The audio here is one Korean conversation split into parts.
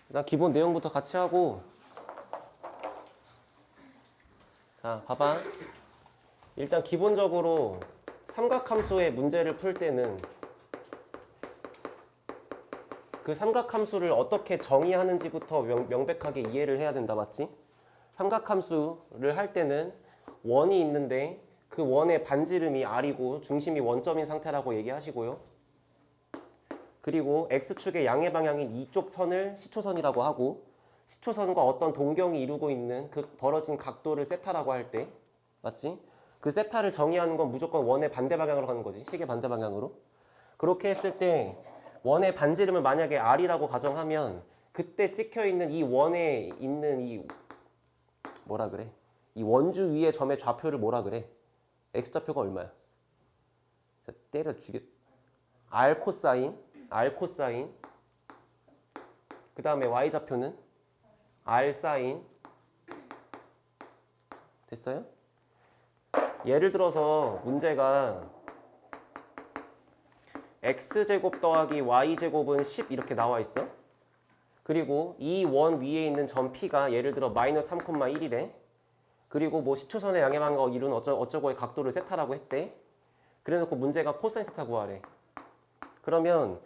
일단 기본 내용부터 같이 하고. 자, 봐봐. 일단 기본적으로 삼각함수의 문제를 풀 때는 그 삼각함수를 어떻게 정의하는지부터 명백하게 이해를 해야 된다, 맞지? 삼각함수를 할 때는 원이 있는데 그 원의 반지름이 r이고 중심이 원점인 상태라고 얘기하시고요. 그리고 x축의 양의 방향인 이쪽 선을 시초선이라고 하고, 시초선과 어떤 동경이 이루고 있는 그 벌어진 각도를 세타라고 할 때, 맞지? 그 세타를 정의하는 건 무조건 원의 반대 방향으로 가는 거지. 시계 반대 방향으로. 그렇게 했을 때 원의 반지름을 만약에 r이라고 가정하면 그때 찍혀 있는 이 원에 있는 이 뭐라 그래? 이 원주 위의 점의 좌표를 뭐라 그래? x좌표가 얼마야? 때려 죽여. r 코사인. 그 다음에 y좌표는 r 사인. 됐어요? 예를 들어서 문제가 x제곱 더하기 y제곱은 10 이렇게 나와 있어. 그리고 이 원 위에 있는 점 P가 예를 들어 마이너스 3,1이래. 그리고 뭐 시초선의 양의 방향과 이루는 어쩌고의 각도를 세타라고 했대. 그래놓고 문제가 코사인 세타 구하래. 그러면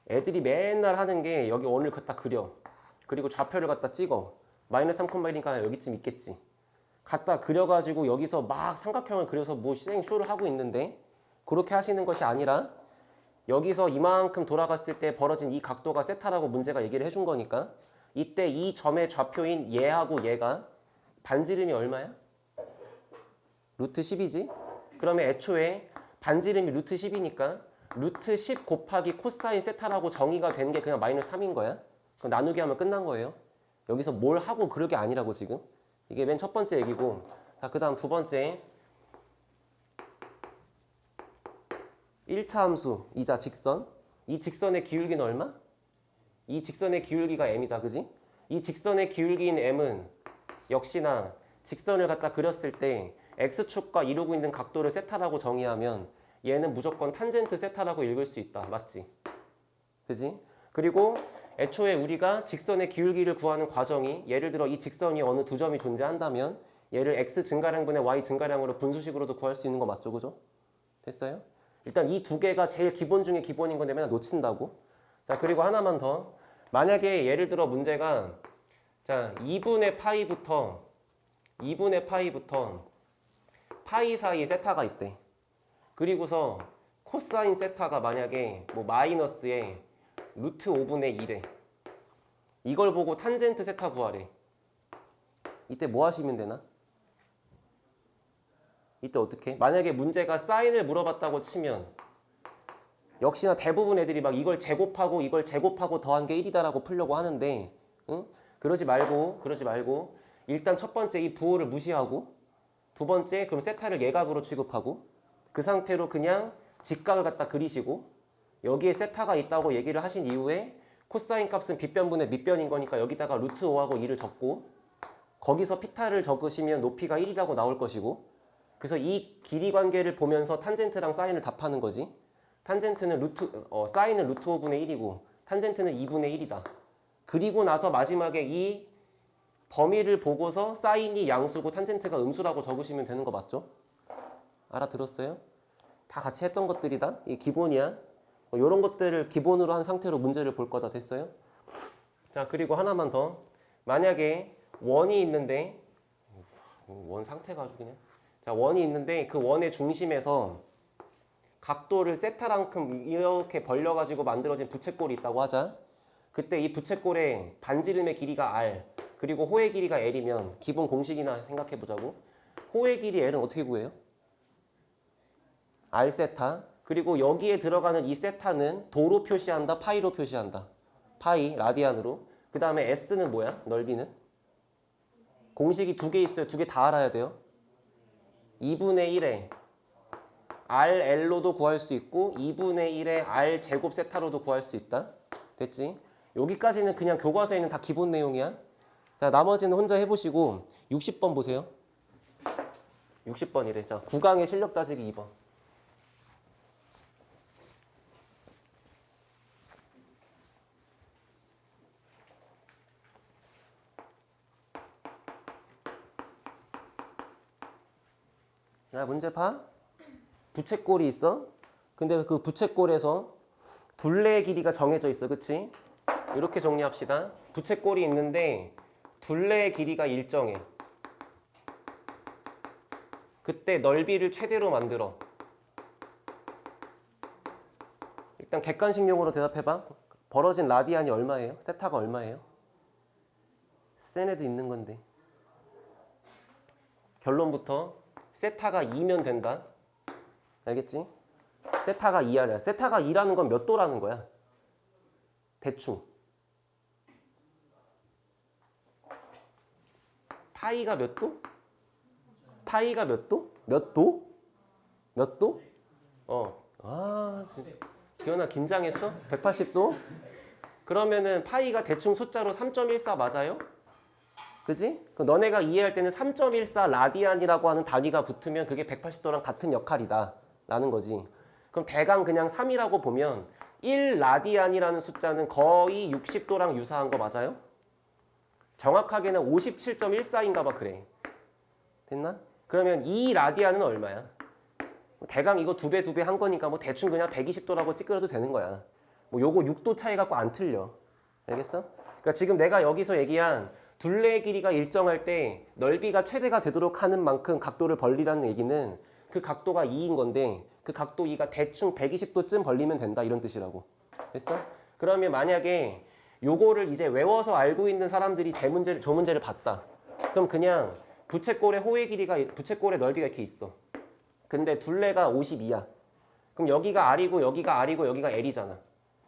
애들이 맨날 하는 게 여기 원을 갖다 그려. 그리고 좌표를 갖다 찍어. 마이너스 3,1이니까 여기쯤 있겠지. 갖다 그려가지고 여기서 막 삼각형을 그려서 뭐 쇼를 하고 있는데, 그렇게 하시는 것이 아니라 여기서 이만큼 돌아갔을 때 벌어진 이 각도가 세타라고 문제가 얘기를 해준 거니까, 이때 이 점의 좌표인 얘하고 얘가 반지름이 얼마야? 루트 10이지? 그러면 애초에 반지름이 루트 10이니까 루트 10 곱하기 코사인 세타라고 정의가 되는 게 그냥 마이너스 3인 거야. 그럼 나누기 하면 끝난 거예요. 여기서 뭘 하고 그럴 게 아니라고 지금. 이게 맨 첫 번째 얘기고. 자, 그 다음 두 번째. 1차 함수, 이자 직선. 이 직선의 기울기는 얼마? 이 직선의 기울기가 m이다, 그지? 이 직선의 기울기인 m은 역시나 직선을 갖다 그렸을 때 x축과 이루고 있는 각도를 세타라고 정의하면 얘는 무조건 탄젠트 세타라고 읽을 수 있다, 맞지? 그지? 그리고 애초에 우리가 직선의 기울기를 구하는 과정이, 예를 들어 이 직선이 어느 두 점이 존재한다면 얘를 x 증가량분의 y 증가량으로 분수식으로도 구할 수 있는 거 맞죠, 그죠? 됐어요? 일단 이 두 개가 제일 기본 중에 기본인 건데 맨날 놓친다고. 자, 그리고 하나만 더. 만약에 예를 들어 문제가, 자, 2분의 파이부터 파이 사이 세타가 있대. 그리고서 코사인 세타가 만약에 뭐 마이너스에 루트 5분의 1에, 이걸 보고 탄젠트 세타 구하래. 이때 뭐 하시면 되나? 이때 어떻게? 만약에 문제가 사인을 물어봤다고 치면 역시나 대부분 애들이 막 이걸 제곱하고 더한 게 1이다라고 풀려고 하는데, 응? 그러지 말고 일단 첫 번째 이 부호를 무시하고, 두 번째 그럼 세타를 예각으로 취급하고, 그 상태로 그냥 직각을 갖다 그리시고, 여기에 세타가 있다고 얘기를 하신 이후에 코사인 값은 빗변분의 밑변인 거니까 여기다가 루트 5하고 2를 적고, 거기서 피타를 적으시면 높이가 1이라고 나올 것이고, 그래서 이 길이 관계를 보면서 탄젠트랑 사인을 답하는 거지. 탄젠트는 사인은 루트 5분의 1이고 탄젠트는 2분의 1이다. 그리고 나서 마지막에 이 범위를 보고서 사인이 양수고 탄젠트가 음수라고 적으시면 되는 거 맞죠? 알아들었어요? 다 같이 했던 것들이다. 이 기본이야. 이런 것들을 기본으로 한 상태로 문제를 볼 거다. 됐어요? 자, 그리고 하나만 더. 만약에 원이 있는데, 원 상태가 아주 그냥. 자, 원이 있는데 그 원의 중심에서 각도를 세타만큼 이렇게 벌려가지고 만들어진 부채꼴이 있다고 하자. 그때 이 부채꼴의 반지름의 길이가 r, 그리고 호의 길이가 l이면 기본 공식이나 생각해보자고. 호의 길이 l은 어떻게 구해요? r 세타. 그리고 여기에 들어가는 이 세타는 도로 표시한다, 파이로 표시한다. 파이, 라디안으로. 그 다음에 s는 뭐야? 넓이는? 공식이 두 개 있어요. 두 개 다 알아야 돼요. 2분의 1에 RL로도 구할 수 있고 2분의 1의 R 제곱 세타로도 구할 수 있다. 됐지? 여기까지는 그냥 교과서에는 다 기본 내용이야. 자, 나머지는 혼자 해보시고 60번 보세요. 60번이래. 자, 9강의 실력 따지기 2번. 자, 문제 봐. 부채꼴이 있어. 근데 그 부채꼴에서 둘레의 길이가 정해져 있어. 그치? 이렇게 정리합시다. 부채꼴이 있는데 둘레의 길이가 일정해. 그때 넓이를 최대로 만들어. 일단 객관식용으로 대답해봐. 벌어진 라디안이 얼마예요? 세타가 얼마예요? 센에도 있는 건데. 결론부터 세타가 2면 된다. 알겠지? 세타가 2하냐. 세타가 2라는 건 몇 도라는 거야? 대충. 파이가 몇 도? 파이가 몇 도? 몇 도? 몇 도? 기현아 긴장했어? 180도? 그러면은 파이가 대충 숫자로 3.14 맞아요? 그지? 너네가 이해할 때는 3.14 라디안이라고 하는 단위가 붙으면 그게 180도랑 같은 역할이다 라는 거지. 그럼 대강 그냥 3이라고 보면 1 라디안이라는 숫자는 거의 60도랑 유사한 거 맞아요? 정확하게는 57.14인가 봐. 그래. 됐나? 그러면 2 라디안은 얼마야? 대강 이거 두 배 한 거니까 뭐 대충 그냥 120도라고 찌그러도 되는 거야. 뭐 요거 6도 차이 갖고 안 틀려. 알겠어? 그러니까 지금 내가 여기서 얘기한 둘레의 길이가 일정할 때 넓이가 최대가 되도록 하는 만큼 각도를 벌리라는 얘기는 그 각도가 2인 건데 그 각도 2가 대충 120도쯤 벌리면 된다 이런 뜻이라고. 됐어? 그러면 만약에 요거를 이제 외워서 알고 있는 사람들이 저 문제를 봤다. 그럼 그냥 부채꼴의 부채꼴의 넓이가 이렇게 있어. 근데 둘레가 52야. 그럼 여기가 R이고 여기가 R이고 여기가 L이잖아.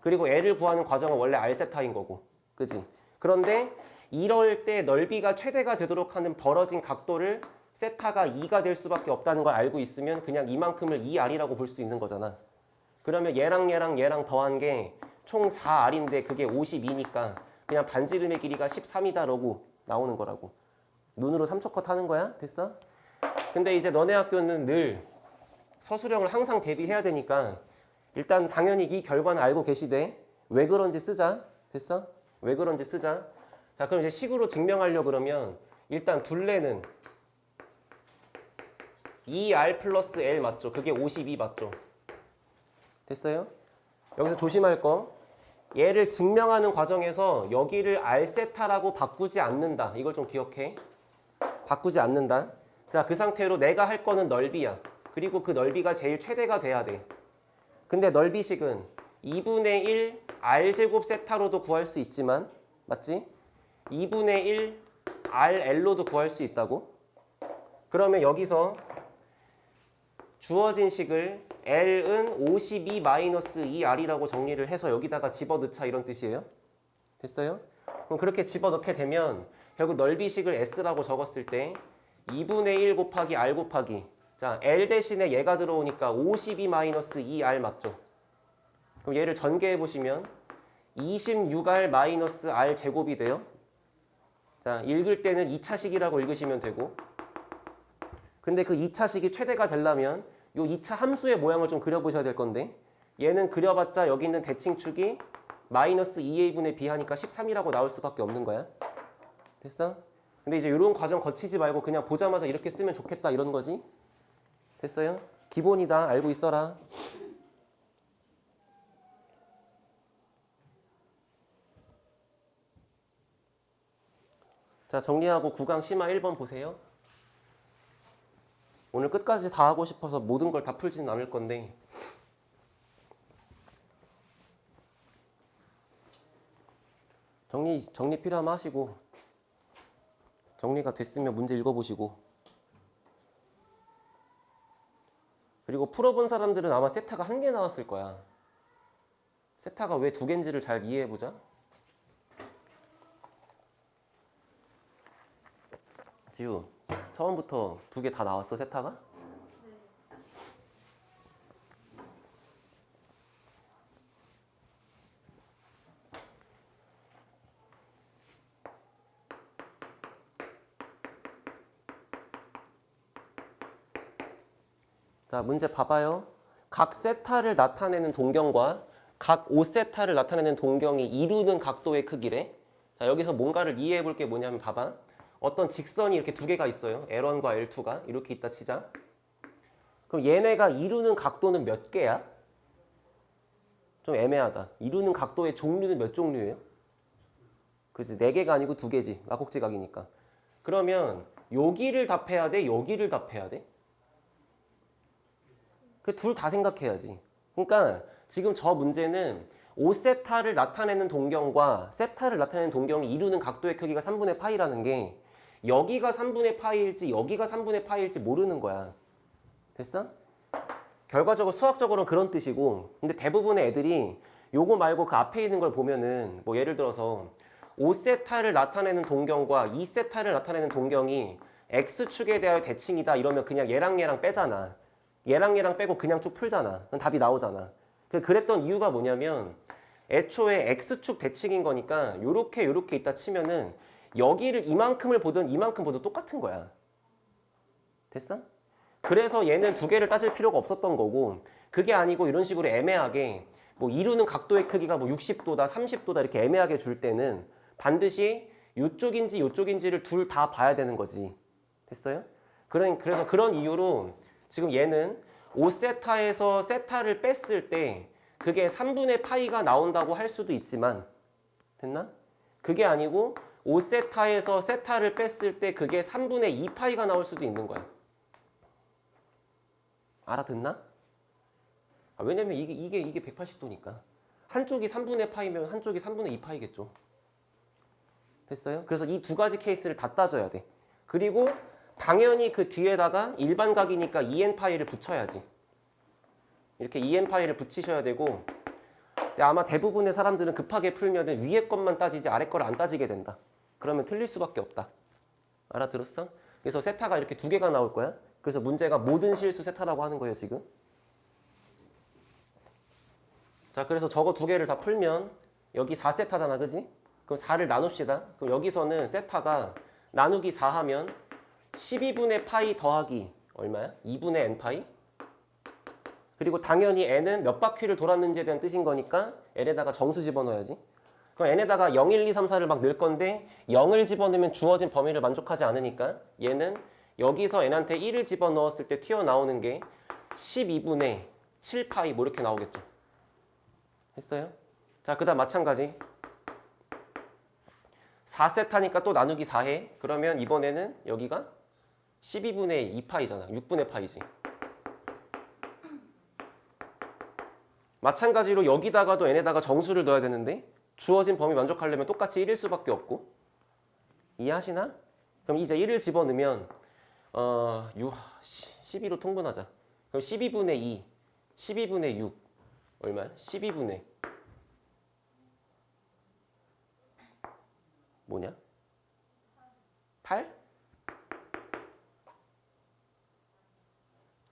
그리고 L을 구하는 과정은 원래 R세타인 거고. 그지? 그런데 이럴 때 넓이가 최대가 되도록 하는 벌어진 각도를 세타가 2가 될 수밖에 없다는 걸 알고 있으면 그냥 이만큼을 2R이라고 볼 수 있는 거잖아. 그러면 얘랑 더한 게 총 4R인데 그게 52니까 그냥 반지름의 길이가 13이다라고 나오는 거라고. 눈으로 3초 컷 하는 거야? 됐어? 근데 이제 너네 학교는 늘 서술형을 항상 대비해야 되니까 일단 당연히 이 결과는 알고 계시되 왜 그런지 쓰자. 됐어? 왜 그런지 쓰자. 자, 그럼 이제 식으로 증명하려고 그러면 일단 둘레는 2R 플러스 L 맞죠? 그게 52 맞죠? 됐어요? 여기서 조심할 거 얘를 증명하는 과정에서 여기를 R세타라고 바꾸지 않는다. 이걸 좀 기억해. 바꾸지 않는다. 자, 그 상태로 내가 할 거는 넓이야. 그리고 그 넓이가 제일 최대가 돼야 돼. 근데 넓이식은 2분의 1 R제곱 세타로도 구할 수 있지만 맞지? 2분의 1 RL로도 구할 수 있다고? 그러면 여기서 주어진 식을 L은 52-2R이라고 정리를 해서 여기다가 집어넣자 이런 뜻이에요. 됐어요? 그럼 그렇게 집어넣게 되면 결국 넓이식을 S라고 적었을 때 2분의 1 곱하기 R 곱하기 자 L 대신에 얘가 들어오니까 52-2R 맞죠? 그럼 얘를 전개해 보시면 26R-R 제곱이 돼요. 자 읽을 때는 2차식이라고 읽으시면 되고 근데 그 2차식이 최대가 되려면 요 2차 함수의 모양을 좀 그려보셔야 될 건데 얘는 그려봤자 여기 있는 대칭축이 마이너스 2a분의 b 하니까 13이라고 나올 수밖에 없는 거야. 됐어? 근데 이제 이런 과정 거치지 말고 그냥 보자마자 이렇게 쓰면 좋겠다 이런 거지. 됐어요? 기본이다. 알고 있어라. 자 정리하고 9강 심화 1번 보세요. 오늘 끝까지 다 하고 싶어서 모든 걸 다 풀지는 않을 건데 정리 필요하면 하시고 정리가 됐으면 문제 읽어보시고 그리고 풀어본 사람들은 아마 세타가 1개 나왔을 거야. 세타가 왜 2개인지를 잘 이해해보자. 지우 처음부터 2개 다 나왔어 세타가? 네. 자 문제 봐봐요. 각 세타를 나타내는 동경과 각 5세타를 나타내는 동경이 이루는 각도의 크기래. 자 여기서 뭔가를 이해해 볼 게 뭐냐면 봐봐. 어떤 직선이 이렇게 2개가 있어요. L1과 L2가 이렇게 있다 치자. 그럼 얘네가 이루는 각도는 몇 개야? 좀 애매하다. 이루는 각도의 종류는 몇 종류예요? 그치? 4개가 아니고 2개지. 막국지각이니까. 그러면 여기를 답해야 돼? 여기를 답해야 돼? 그 둘 다 생각해야지. 그러니까 지금 저 문제는 5세타를 나타내는 동경과 세타를 나타내는 동경이 이루는 각도의 크기가 3분의 파이라는 게 여기가 3분의 파이일지 여기가 3분의 파이일지 모르는 거야. 됐어? 결과적으로 수학적으로는 그런 뜻이고, 근데 대부분의 애들이 요거 말고 그 앞에 있는 걸 보면은 뭐 예를 들어서 5세타를 나타내는 동경과 2세타를 나타내는 동경이 x축에 대하여 대칭이다 이러면 그냥 얘랑 빼잖아. 얘랑 빼고 그냥 쭉 풀잖아. 그럼 답이 나오잖아. 그랬던 이유가 뭐냐면 애초에 x축 대칭인 거니까 요렇게 있다 치면은 여기를 이만큼을 보든 이만큼 보든 똑같은 거야. 됐어? 그래서 얘는 2개를 따질 필요가 없었던 거고, 그게 아니고 이런 식으로 애매하게 뭐 이루는 각도의 크기가 뭐 60도다 30도다 이렇게 애매하게 줄 때는 반드시 이쪽인지 이쪽인지를 둘 다 봐야 되는 거지. 됐어요? 그래서 그런 이유로 지금 얘는 5세타에서 세타를 뺐을 때 그게 3분의 파이가 나온다고 할 수도 있지만, 됐나? 그게 아니고 5세타에서 세타를 뺐을 때 그게 3분의 2파이가 나올 수도 있는 거야. 알아듣나? 왜냐면 이게 180도니까. 한쪽이 3분의 파이면 한쪽이 3분의 2파이겠죠. 됐어요? 그래서 이 2가지 케이스를 다 따져야 돼. 그리고 당연히 그 뒤에다가 일반각이니까 2n파이를 붙여야지. 이렇게 2n파이를 붙이셔야 되고, 근데 아마 대부분의 사람들은 급하게 풀면 위에 것만 따지지 아래 걸 안 따지게 된다. 그러면 틀릴 수밖에 없다. 알아들었어? 그래서 세타가 이렇게 2개가 나올 거야. 그래서 문제가 모든 실수 세타라고 하는 거예요, 지금. 자, 그래서 저거 2개를 다 풀면 여기 4세타잖아, 그지? 그럼 4를 나눕시다. 그럼 여기서는 세타가 나누기 4 하면 12분의 파이 더하기 얼마야? 2분의 n파이? 그리고 당연히 n은 몇 바퀴를 돌았는지에 대한 뜻인 거니까 n에다가 정수 집어넣어야지. 그럼 n에다가 0, 1, 2, 3, 4를 막 넣을 건데 0을 집어넣으면 주어진 범위를 만족하지 않으니까 얘는 여기서 n한테 1을 집어넣었을 때 튀어나오는 게 12분의 7파이 뭐 이렇게 나오겠죠. 했어요? 자, 그 다음 마찬가지 4세타니까 또 나누기 4해. 그러면 이번에는 여기가 12분의 2파이잖아. 6분의 파이지. 마찬가지로 여기다가도 n에다가 정수를 넣어야 되는데 주어진 범위 만족하려면 똑같이 1일 수밖에 없고. 이해하시나? 그럼 이제 1을 집어넣으면 12로 통분하자. 그럼 12분의 2, 12분의 6 얼마야? 12분의 뭐냐? 8?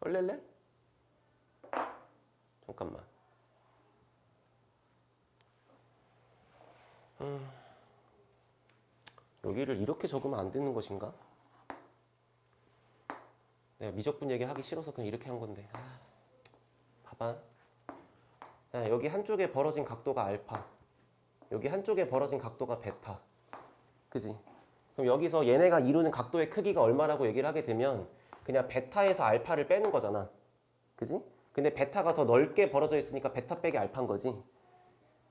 얼렐레? 잠깐만. 여기를 이렇게 적으면 안 되는 것인가? 내가 미적분 얘기하기 싫어서 그냥 이렇게 한 건데. 봐봐. 야, 여기 한쪽에 벌어진 각도가 알파. 여기 한쪽에 벌어진 각도가 베타. 그지? 그럼 여기서 얘네가 이루는 각도의 크기가 얼마라고 얘기를 하게 되면 그냥 베타에서 알파를 빼는 거잖아. 그지? 근데 베타가 더 넓게 벌어져 있으니까 베타 빼기 알파인 거지.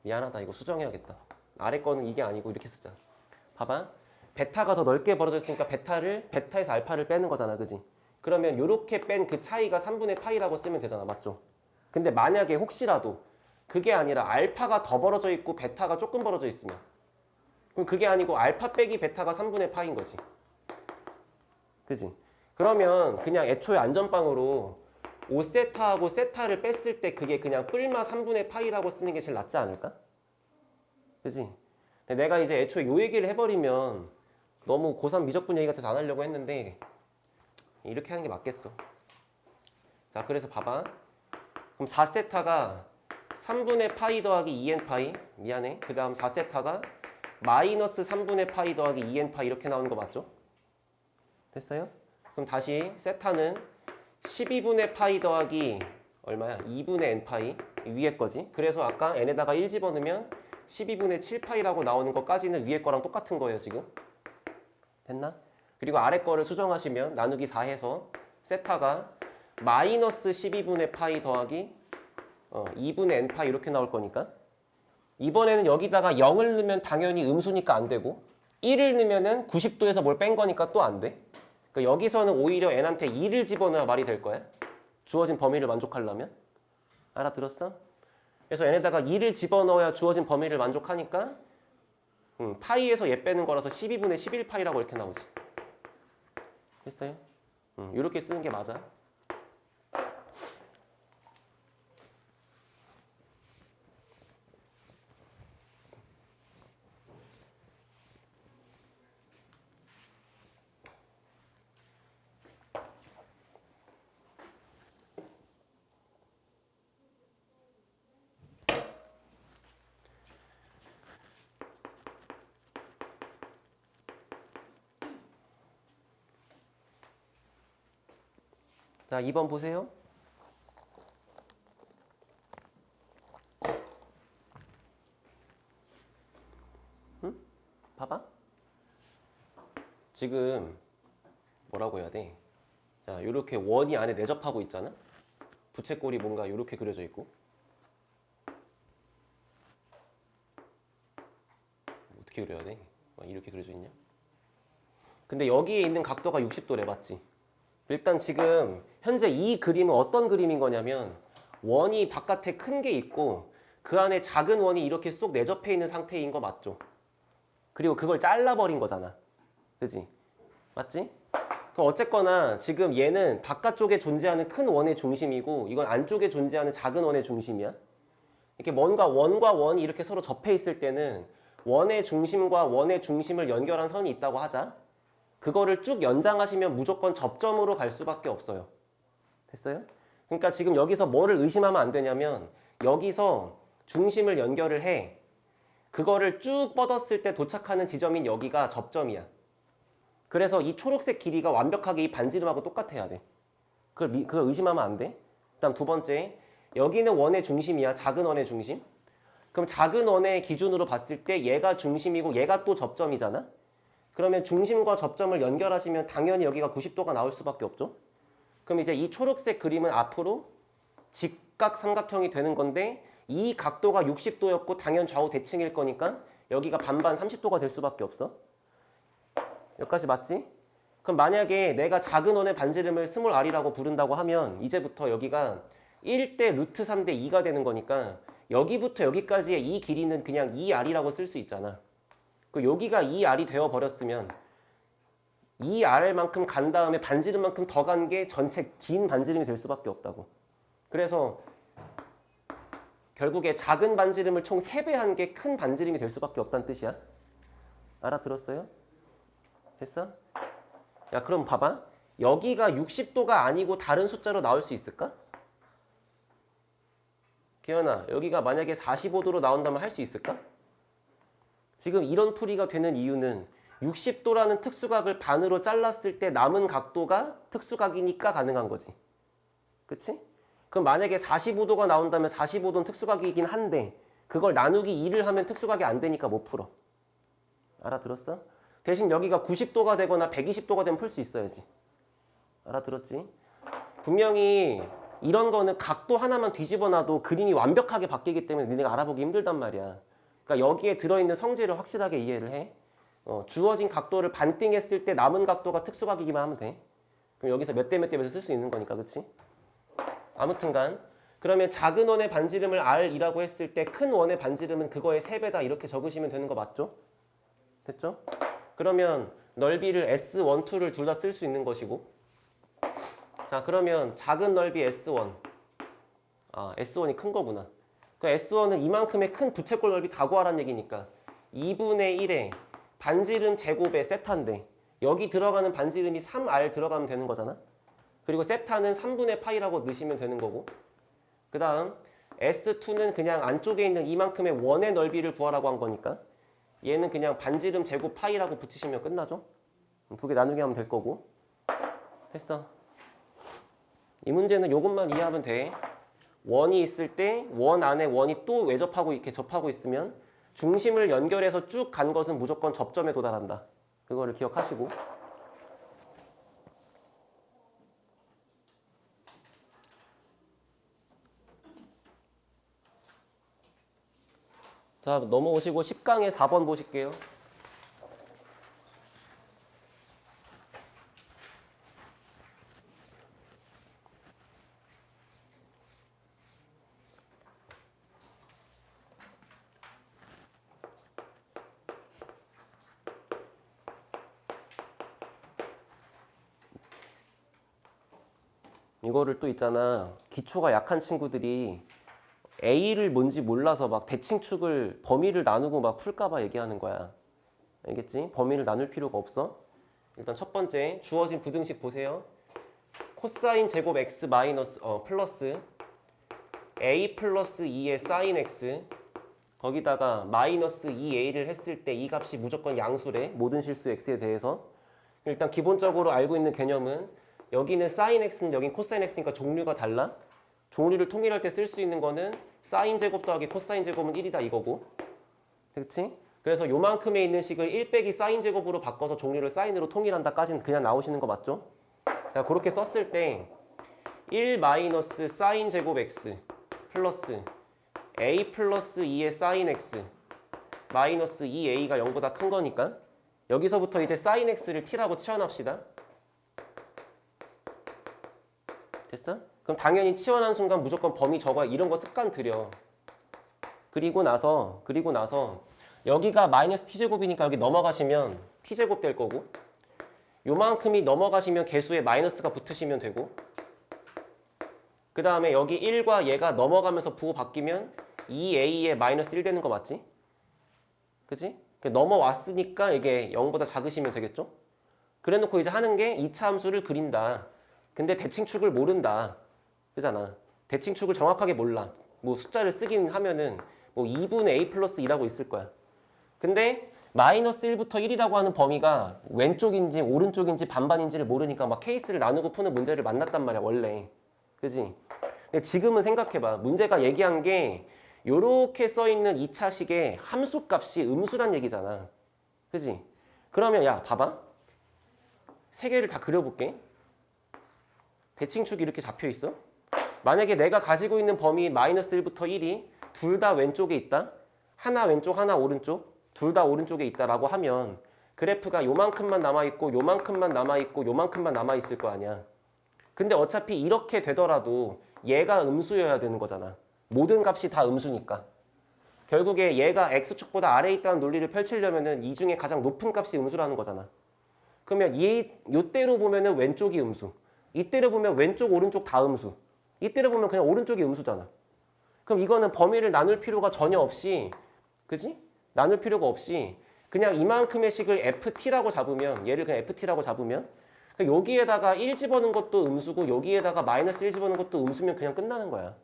미안하다. 이거 수정해야겠다. 아래 거는 이게 아니고 이렇게 쓰자. 봐봐. 베타가 더 넓게 벌어져 있으니까 베타에서 알파를 빼는 거잖아. 그지? 그러면 이렇게 뺀 그 차이가 3분의 파이라고 쓰면 되잖아. 맞죠? 근데 만약에 혹시라도 그게 아니라 알파가 더 벌어져 있고 베타가 조금 벌어져 있으면 그럼 그게 아니고 알파 빼기 베타가 3분의 파인 거지. 그지? 그러면 그냥 애초에 안전빵으로 5세타하고 세타를 뺐을 때 그게 그냥 뿔마 3분의 파이라고 쓰는 게 제일 낫지 않을까? 그지? 근데 내가 이제 애초에 요 얘기를 해버리면 너무 고3 미적분 얘기 같아서 안 하려고 했는데 이렇게 하는 게 맞겠어. 자, 그래서 봐봐. 그럼 4세타가 3분의 파이 더하기 2n 파이. 미안해. 그 다음 4세타가 마이너스 3분의 파이 더하기 2n 파이 이렇게 나오는 거 맞죠? 됐어요? 그럼 다시 세타는 12분의 파이 더하기 얼마야? 2분의 n 파이 위에 거지. 그래서 아까 n에다가 1 집어넣으면 12분의 7파이라고 나오는 것까지는 위에 거랑 똑같은 거예요, 지금. 됐나? 그리고 아래 거를 수정하시면 나누기 4 해서 세타가 마이너스 12분의 파이 더하기 2분의 n 파이 이렇게 나올 거니까 이번에는 여기다가 0을 넣으면 당연히 음수니까 안 되고 1을 넣으면은 90도에서 뭘 뺀 거니까 또 안 돼. 그러니까 여기서는 오히려 n한테 2를 집어넣어야 말이 될 거야. 주어진 범위를 만족하려면. 알아들었어? 그래서 n에다가 2를 집어넣어야 주어진 범위를 만족하니까 파이에서 얘 빼는 거라서 12분의 11파이라고 이렇게 나오지. 됐어요? 이렇게 쓰는 게 맞아. 자, 2번 보세요. 봐봐. 지금 뭐라고 해야 돼? 자, 이렇게 원이 안에 내접하고 있잖아. 부채꼴이 뭔가 이렇게 그려져 있고. 어떻게 그려야 돼? 이렇게 그려져 있냐? 근데 여기에 있는 각도가 60도래, 맞지? 일단 지금 현재 이 그림은 어떤 그림인 거냐면 원이 바깥에 큰 게 있고 그 안에 작은 원이 이렇게 쏙 내접해 있는 상태인 거 맞죠? 그리고 그걸 잘라버린 거잖아. 그지? 맞지? 그럼 어쨌거나 지금 얘는 바깥쪽에 존재하는 큰 원의 중심이고 이건 안쪽에 존재하는 작은 원의 중심이야. 이렇게 뭔가 원과 원이 이렇게 서로 접해 있을 때는 원의 중심과 원의 중심을 연결한 선이 있다고 하자. 그거를 쭉 연장하시면 무조건 접점으로 갈 수밖에 없어요. 됐어요? 그러니까 지금 여기서 뭐를 의심하면 안 되냐면 여기서 중심을 연결을 해. 그거를 쭉 뻗었을 때 도착하는 지점인 여기가 접점이야. 그래서 이 초록색 길이가 완벽하게 이 반지름하고 똑같아야 돼. 그걸 의심하면 안 돼. 그다음 두 번째, 여기는 원의 중심이야. 작은 원의 중심. 그럼 작은 원의 기준으로 봤을 때 얘가 중심이고 얘가 또 접점이잖아. 그러면 중심과 접점을 연결하시면 당연히 여기가 90도가 나올 수밖에 없죠. 그럼 이제 이 초록색 그림은 앞으로 직각삼각형이 되는 건데 이 각도가 60도였고 당연 좌우 대칭일 거니까 여기가 반반 30도가 될 수밖에 없어. 여기까지 맞지? 그럼 만약에 내가 작은 원의 반지름을 스몰 r이라고 부른다고 하면 이제부터 여기가 1대 루트 3대 2가 되는 거니까 여기부터 여기까지의 이 길이는 그냥 2r이라고 쓸 수 있잖아. 그 여기가 2r이 되어 버렸으면 2r만큼 간 다음에 반지름만큼 더 간 게 전체 긴 반지름이 될 수밖에 없다고. 그래서 결국에 작은 반지름을 총 3배 한 게 큰 반지름이 될 수밖에 없다는 뜻이야. 알아들었어요? 됐어? 야, 그럼 봐봐. 여기가 60도가 아니고 다른 숫자로 나올 수 있을까? 기현아, 여기가 만약에 45도로 나온다면 할 수 있을까? 지금 이런 풀이가 되는 이유는 60도라는 특수각을 반으로 잘랐을 때 남은 각도가 특수각이니까 가능한 거지. 그치? 그럼 만약에 45도가 나온다면 45도는 특수각이긴 한데 그걸 나누기 2를 하면 특수각이 안 되니까 못 풀어. 알아들었어? 대신 여기가 90도가 되거나 120도가 되면 풀 수 있어야지. 알아들었지? 분명히 이런 거는 각도 하나만 뒤집어 놔도 그림이 완벽하게 바뀌기 때문에 너네가 알아보기 힘들단 말이야. 그러니까 여기에 들어있는 성질을 확실하게 이해를 해. 주어진 각도를 반띵했을 때 남은 각도가 특수각이기만 하면 돼. 그럼 여기서 몇 대 몇 대 몇을 쓸 수 있는 거니까, 그치? 아무튼간 그러면 작은 원의 반지름을 R이라고 했을 때 큰 원의 반지름은 그거의 3배다 이렇게 적으시면 되는 거 맞죠? 됐죠? 그러면 넓이를 S1, 2를 둘 다 쓸 수 있는 것이고 자 그러면 작은 넓이 S1 S1이 큰 거구나. 그 S1은 이만큼의 큰 부채꼴 넓이 다 구하라는 얘기니까 2분의 1에 반지름 제곱의 세타인데 여기 들어가는 반지름이 3R 들어가면 되는 거잖아. 그리고 세타는 3분의 파이라고 넣으시면 되는 거고 그 다음 S2는 그냥 안쪽에 있는 이만큼의 원의 넓이를 구하라고 한 거니까 얘는 그냥 반지름 제곱 파이라고 붙이시면 끝나죠. 두 개 나누기 하면 될 거고 했어. 이 문제는 이것만 이해하면 돼. 원이 있을 때 원 안에 원이 또 외접하고 이렇게 접하고 있으면 중심을 연결해서 쭉 간 것은 무조건 접점에 도달한다. 그거를 기억하시고 자, 넘어오시고 10강의 4번 보실게요. 이거를 또 있잖아. 기초가 약한 친구들이 A를 뭔지 몰라서 막 대칭축을 범위를 나누고 막 풀까봐 얘기하는 거야. 알겠지? 범위를 나눌 필요가 없어. 일단 첫 번째 주어진 부등식 보세요. 코사인 제곱 x 마이너스 플러스 a 플러스 2의 사인 x 거기다가 마이너스 2a를 했을 때 이 값이 무조건 양수래. 모든 실수 x에 대해서. 일단 기본적으로 알고 있는 개념은 여기는 사인 x는 여긴 코사인 x니까 종류가 달라. 종류를 통일할 때 쓸 수 있는 거는 사인 제곱 더하기 코사인 제곱은 1이다 이거고. 그렇지? 그래서 요만큼에 있는 식을 1 빼기 사인 제곱으로 바꿔서 종류를 사인으로 통일한다까지는 그냥 나오시는 거 맞죠? 자, 그렇게 썼을 때 1 마이너스 사인 제곱 x 플러스 a 플러스 2의 사인 x 마이너스 2a가 0보다 큰 거니까 여기서부터 이제 사인 x를 t라고 치환합시다. 됐어? 그럼 당연히 치환한 순간 무조건 범위 적어. 이런 거 습관 들여. 그리고 나서 여기가 마이너스 t제곱이니까 여기 넘어가시면 t제곱 될 거고 요만큼이 넘어가시면 개수에 마이너스가 붙으시면 되고 그 다음에 여기 1과 얘가 넘어가면서 부호 바뀌면 2a에 마이너스 1 되는 거 맞지? 그치? 넘어왔으니까 이게 0보다 작으시면 되겠죠? 그래 놓고 이제 하는 게 2차 함수를 그린다. 근데 대칭축을 모른다. 그잖아. 대칭축을 정확하게 몰라. 뭐 숫자를 쓰긴 하면은 뭐 2분의 a 플러스 2라고 있을 거야. 근데 마이너스 1부터 1이라고 하는 범위가 왼쪽인지 오른쪽인지 반반인지를 모르니까 막 케이스를 나누고 푸는 문제를 만났단 말이야 원래. 그지? 근데 지금은 생각해봐. 문제가 얘기한 게 요렇게 써있는 2차식의 함수값이 음수란 얘기잖아. 그지? 그러면 야 봐봐. 세 개를 다 그려볼게. 대칭축이 이렇게 잡혀있어. 만약에 내가 가지고 있는 범위 마이너스 1부터 1이 둘 다 왼쪽에 있다. 하나 왼쪽 하나 오른쪽. 둘 다 오른쪽에 있다라고 하면 그래프가 요만큼만 남아있고 요만큼만 남아있고 요만큼만 남아있을 거 아니야. 근데 어차피 이렇게 되더라도 얘가 음수여야 되는 거잖아. 모든 값이 다 음수니까. 결국에 얘가 x축보다 아래에 있다는 논리를 펼치려면은 이 중에 가장 높은 값이 음수라는 거잖아. 그러면 요때로 보면은 왼쪽이 음수. 이때로 보면 왼쪽 오른쪽 다 음수. 이때로 보면 그냥 오른쪽이 음수잖아. 그럼 이거는 범위를 나눌 필요가 전혀 없이, 그지? 나눌 필요가 없이 그냥 이만큼의 식을 ft라고 잡으면, 얘를 그냥 ft라고 잡으면 여기에다가 1 집어넣은 것도 음수고 여기에다가 마이너스 1 집어넣은 것도 음수면 그냥 끝나는 거야.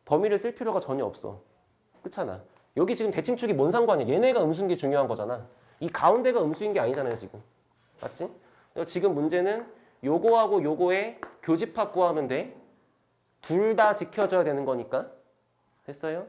범위를 쓸 필요가 전혀 없어. 그렇잖아. 여기 지금 대칭축이 뭔 상관이야? 얘네가 음수인 게 중요한 거잖아. 이 가운데가 음수인 게 아니잖아요 지금. 맞지? 지금 문제는 요거하고 요거의 교집합 구하면 돼. 둘 다 지켜줘야 되는 거니까. 됐어요?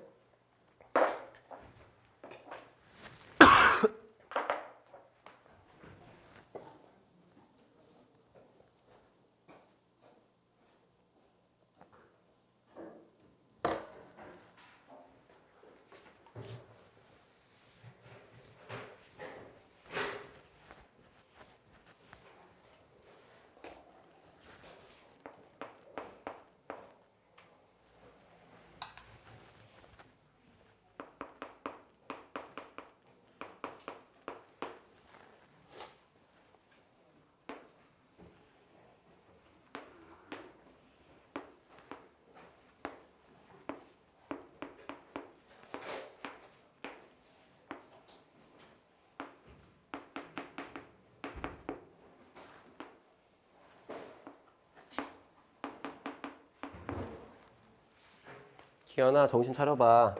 기현아 정신 차려봐.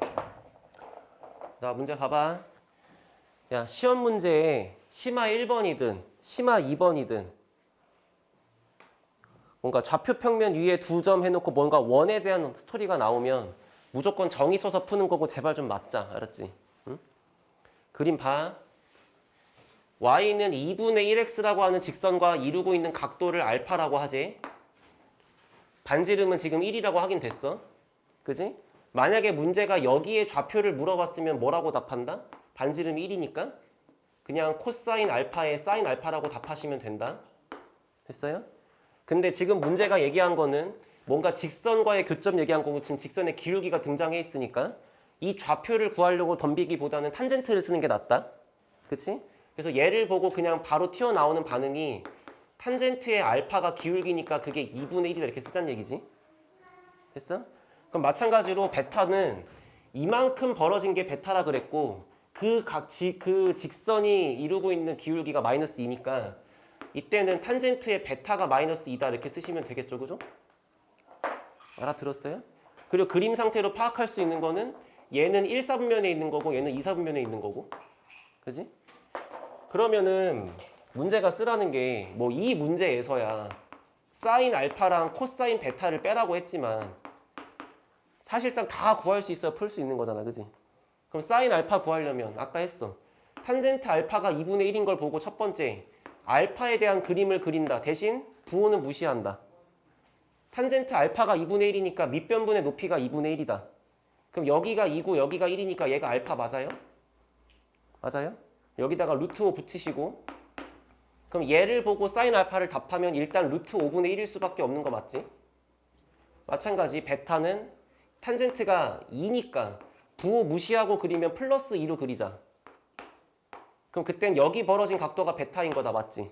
자 문제 봐봐. 야 시험 문제에 심화 1번이든 심화 2번이든 뭔가 좌표 평면 위에 2점 해놓고 뭔가 원에 대한 스토리가 나오면 무조건 정의 써서 푸는 거고 제발 좀 맞자. 알았지? 응? 그림 봐. y는 2분의 1x라고 하는 직선과 이루고 있는 각도를 알파라고 하지. 반지름은 지금 1이라고 하긴 됐어. 그지? 만약에 문제가 여기에 좌표를 물어봤으면 뭐라고 답한다? 반지름이 1이니까 그냥 코사인 알파에 사인 알파라고 답하시면 된다. 됐어요? 근데 지금 문제가 얘기한 거는 뭔가 직선과의 교점 얘기한 거고 지금 직선의 기울기가 등장해 있으니까 이 좌표를 구하려고 덤비기보다는 탄젠트를 쓰는 게 낫다. 그치? 그래서 얘를 보고 그냥 바로 튀어나오는 반응이 탄젠트의 알파가 기울기니까 그게 2분의 1이다 이렇게 쓰자는 얘기지. 됐어? 그럼 마찬가지로 베타는 이만큼 벌어진 게 베타라 그랬고 그 직선이 이루고 있는 기울기가 마이너스 2니까 이때는 탄젠트의 베타가 마이너스 2다 이렇게 쓰시면 되겠죠. 그죠? 알아들었어요? 그리고 그림 상태로 파악할 수 있는 거는 얘는 1사분면에 있는 거고 얘는 2사분면에 있는 거고. 그지? 그러면은 문제가 쓰라는 게 뭐 이 문제에서야 사인 알파랑 코사인 베타를 빼라고 했지만 사실상 다 구할 수 있어야 풀 수 있는 거잖아. 그지? 그럼 사인 알파 구하려면 아까 했어. 탄젠트 알파가 2분의 1인 걸 보고 첫 번째 알파에 대한 그림을 그린다. 대신 부호는 무시한다. 탄젠트 알파가 2분의 1이니까 밑변분의 높이가 2분의 1이다. 그럼 여기가 2고 여기가 1이니까 얘가 알파 맞아요? 맞아요? 여기다가 루트 5 붙이시고 그럼 얘를 보고 사인 알파를 답하면 일단 루트 5분의 1일 수밖에 없는 거 맞지? 마찬가지 베타는 탄젠트가 2니까 부호 무시하고 그리면 플러스 2로 그리자. 그럼 그땐 여기 벌어진 각도가 베타인 거다. 맞지?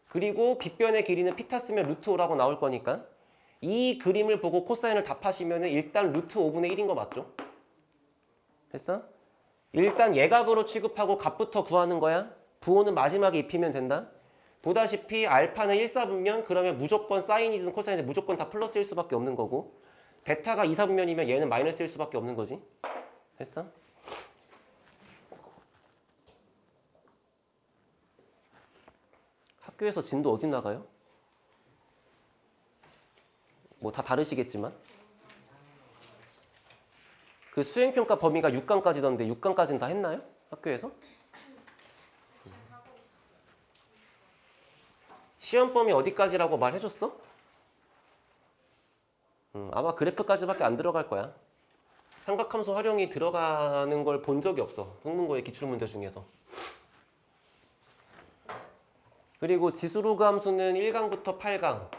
그리고 빗변의 길이는 피타 쓰면 루트 5라고 나올 거니까 이 그림을 보고 코사인을 답하시면 일단 루트 5분의 1인 거 맞죠? 됐어? 일단 예각으로 취급하고 값부터 구하는 거야. 부호는 마지막에 입히면 된다. 보다시피 알파는 1사분면 그러면 무조건 사인이든 코사인이든 무조건 다 플러스일 수밖에 없는 거고 베타가 2사분면이면 얘는 마이너스일 수밖에 없는 거지. 됐어? 학교에서 진도 어디 나가요? 뭐 다 다르시겠지만 그 수행평가 범위가 6강까지던데 6강까지는 다 했나요? 학교에서? 시험 범위 어디까지라고 말해줬어? 아마 그래프까지밖에 안 들어갈 거야. 삼각함수 활용이 들어가는 걸 본 적이 없어. 흥문고의 기출문제 중에서. 그리고 지수로그 함수는 1강부터 8강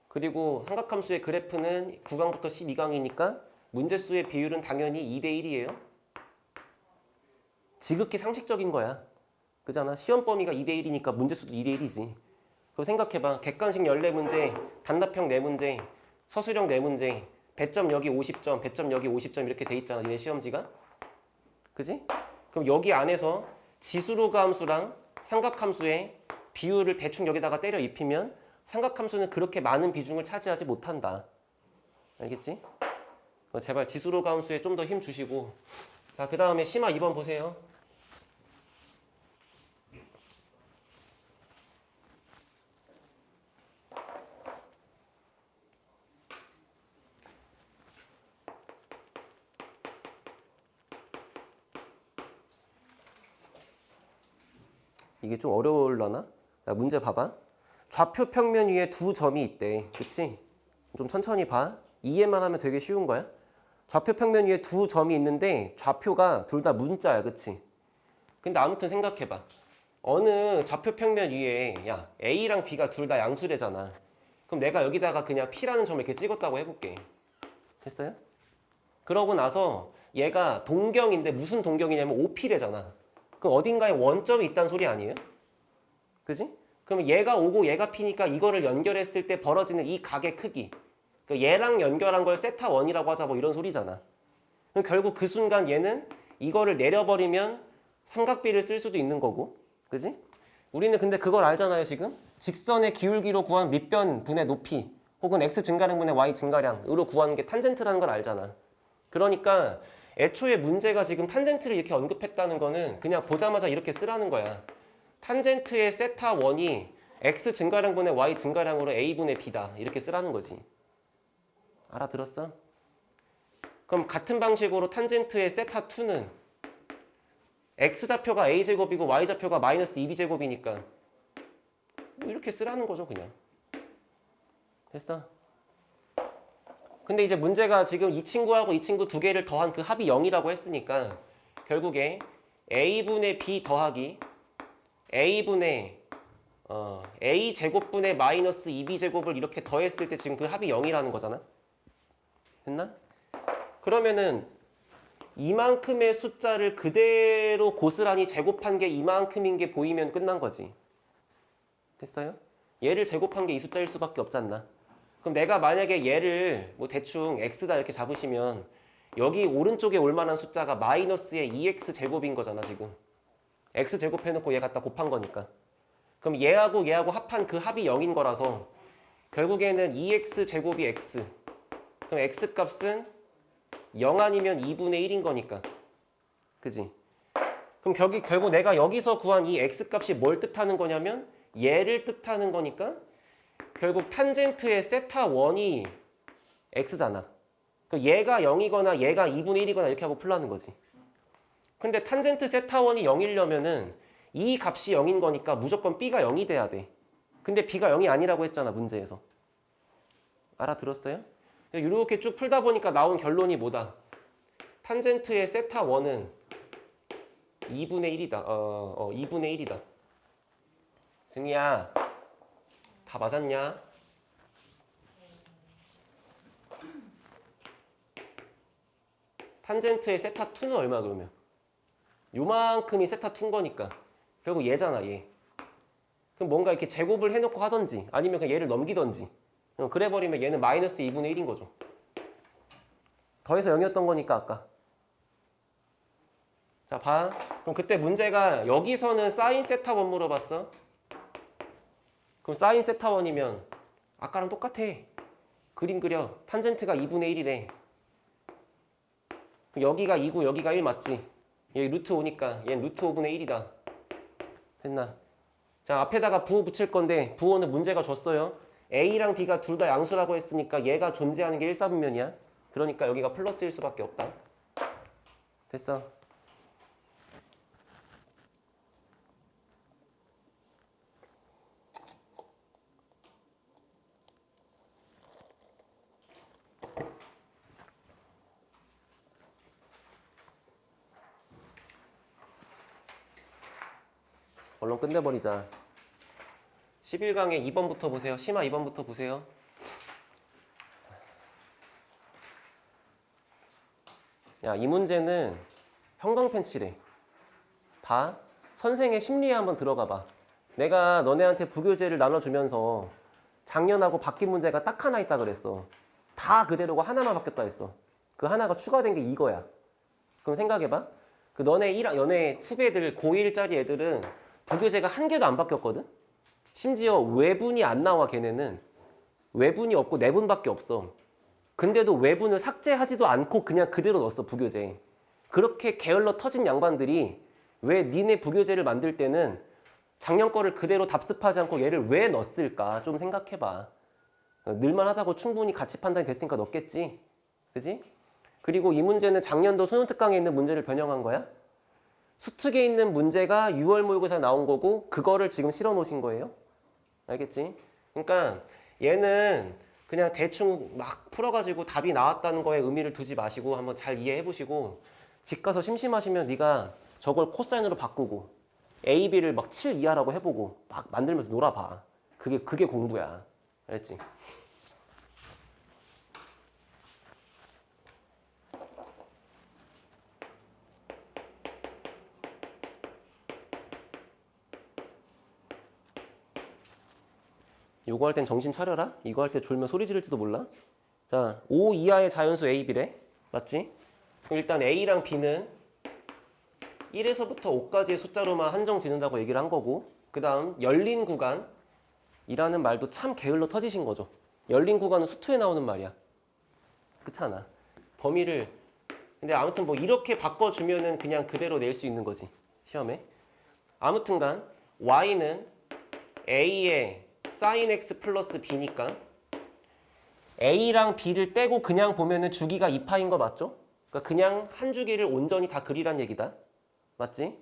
그리고 삼각함수의 그래프는 9강부터 12강이니까 문제수의 비율은 당연히 2대 1이에요. 지극히 상식적인 거야. 그잖아. 시험 범위가 2대 1이니까 문제수도 2대 1이지. 그거 생각해봐. 객관식 14문제, 단답형 4문제, 서술형 4문제, 배점 여기 50점, 배점 여기 50점 이렇게 돼 있잖아. 니네 시험지가. 그지? 그럼 여기 안에서 지수로그 함수랑 삼각함수의 비율을 대충 여기다가 때려 입히면 삼각함수는 그렇게 많은 비중을 차지하지 못한다. 알겠지? 제발 지수로그 함수에 좀 더 힘 주시고. 자, 그 다음에 심화 2번 보세요. 이게 좀 어려울라나? 야, 문제 봐봐. 좌표 평면 위에 두 점이 있대. 그치? 좀 천천히 봐. 이해만 하면 되게 쉬운 거야. 좌표 평면 위에 두 점이 있는데 좌표가 둘 다 문자야. 그치? 근데 아무튼 생각해봐. 어느 좌표 평면 위에 야 A랑 B가 둘 다 양수래잖아. 그럼 내가 여기다가 그냥 P라는 점을 이렇게 찍었다고 해볼게. 됐어요? 그러고 나서 얘가 동경인데 무슨 동경이냐면 OP래잖아. 그럼 어딘가에 원점이 있다는 소리 아니에요? 그지? 그러면 얘가 오고 얘가 P니까 이거를 연결했을 때 벌어지는 이 각의 크기. 그러니까 얘랑 연결한 걸 세타 1이라고 하자 뭐 이런 소리잖아. 그럼 결국 그 순간 얘는 이거를 내려버리면 삼각비를 쓸 수도 있는 거고. 그지? 우리는 근데 그걸 알잖아요 지금. 직선의 기울기로 구한 밑변분의 높이 혹은 x 증가량분의 y 증가량으로 구하는 게 탄젠트라는 걸 알잖아. 그러니까 애초에 문제가 지금 탄젠트를 이렇게 언급했다는 거는 그냥 보자마자 이렇게 쓰라는 거야. 탄젠트의 세타 1이 x 증가량분의 y 증가량으로 a분의 b다. 이렇게 쓰라는 거지. 알아들었어? 그럼 같은 방식으로 탄젠트의 세타 2는 x좌표가 a제곱이고 y좌표가 마이너스 2b제곱이니까 이렇게 쓰라는 거죠 그냥. 됐어? 근데 이제 문제가 지금 이 친구하고 이 친구 두 개를 더한 그 합이 0이라고 했으니까 결국에 a분의 b 더하기 a분의 a 제곱분의 마이너스 2b 제곱을 이렇게 더했을 때 지금 그 합이 0이라는 거잖아. 됐나? 그러면은 이만큼의 숫자를 그대로 고스란히 제곱한 게 이만큼인 게 보이면 끝난 거지. 됐어요? 얘를 제곱한 게 이 숫자일 수밖에 없지 않나? 그럼 내가 만약에 얘를 뭐 대충 x다 이렇게 잡으시면 여기 오른쪽에 올 만한 숫자가 마이너스의 2x 제곱인 거잖아 지금. x 제곱 해놓고 얘 갖다 곱한 거니까. 그럼 얘하고 얘하고 합한 그 합이 0인 거라서 결국에는 2x 제곱이 x. 그럼 x 값은 0 아니면 2분의 1인 거니까. 그지? 그럼 결국 내가 여기서 구한 이 x 값이 뭘 뜻하는 거냐면 얘를 뜻하는 거니까 결국 탄젠트의 세타 1이 x잖아. 그럼 얘가 0이거나 얘가 2분의 1이거나 이렇게 하고 풀라는 거지. 근데 탄젠트 세타 1이 0이려면은 이 값이 0인 거니까 무조건 b가 0이 돼야 돼. 근데 b가 0이 아니라고 했잖아 문제에서. 알아들었어요? 이렇게 쭉 풀다 보니까 나온 결론이 뭐다? 탄젠트의 세타 1은 2분의 1이다. 2분의 1이다. 승희야, 다 맞았냐? 탄젠트의 세타 2는 얼마 그러면? 요만큼이 세타 2인 거니까 결국 얘잖아 얘. 그럼 뭔가 이렇게 제곱을 해놓고 하던지 아니면 그냥 얘를 넘기던지 그래 버리면 얘는 마이너스 2분의 1인 거죠. 더해서 0이었던 거니까 아까. 자, 봐. 그럼 그때 문제가 여기서는 사인 세타 1 물어봤어. 그럼 사인 세타 1이면 아까랑 똑같아. 그림 그려. 탄젠트가 2분의 1이래. 여기가 2고 여기가 1 맞지? 여기 루트 5니까 얘는 루트 5분의 1이다. 됐나? 자, 앞에다가 부호 붙일 건데 부호는 문제가 줬어요. A랑 B가 둘 다 양수라고 했으니까 얘가 존재하는 게 1, 4분면이야. 그러니까 여기가 플러스일 수밖에 없다. 됐어? 얼른 끝내버리자. 11강에 2번부터 보세요. 심화 2번부터 보세요. 야, 이 문제는 형광펜 칠해. 봐. 선생의 심리에 한번 들어가 봐. 내가 너네한테 부교재를 나눠주면서 작년하고 바뀐 문제가 딱 하나 있다 그랬어. 다 그대로고 하나만 바뀌었다 했어. 그 하나가 추가된 게 이거야. 그럼 생각해봐. 그 너네 후배들 고1짜리 애들은 부교재가 한 개도 안 바뀌었거든? 심지어 외분이 안 나와 걔네는. 외분이 없고 내분밖에 없어. 근데도 외분을 삭제하지도 않고 그냥 그대로 넣었어 부교재. 그렇게 게을러 터진 양반들이 왜 니네 부교재를 만들 때는 작년 거를 그대로 답습하지 않고 얘를 왜 넣었을까 좀 생각해봐. 늘만 하다고 충분히 가치 판단이 됐으니까 넣었겠지. 그지? 그리고 이 문제는 작년도 수능 특강에 있는 문제를 변형한 거야. 수특에 있는 문제가 6월 모의고사에 나온 거고 그거를 지금 실어 놓으신 거예요. 알겠지? 그러니까 얘는 그냥 대충 막 풀어가지고 답이 나왔다는 거에 의미를 두지 마시고 한번 잘 이해해 보시고 집 가서 심심하시면 네가 저걸 코사인으로 바꾸고 A, B를 막 7 이하라고 해보고 막 만들면서 놀아봐. 그게 공부야. 알겠지? 요거 할 땐 정신 차려라. 이거 할 때 졸면 소리 지를지도 몰라. 자, 5 이하의 자연수 A, B래. 맞지? 그럼 일단 A랑 B는 1에서부터 5까지의 숫자로만 한정 짓는다고 얘기를 한 거고 그 다음 열린 구간이라는 말도 참 게을러 터지신 거죠. 열린 구간은 수투에 나오는 말이야. 그렇잖아. 범위를 근데 아무튼 뭐 이렇게 바꿔주면은 그냥 그대로 낼 수 있는 거지. 시험에. 아무튼간 Y는 A의 sin x 플러스 b니까 A랑 B를 떼고 그냥 보면은 주기가 2파인 거 맞죠? 그러니까 그냥 한 주기를 온전히 다 그리란 얘기다. 맞지?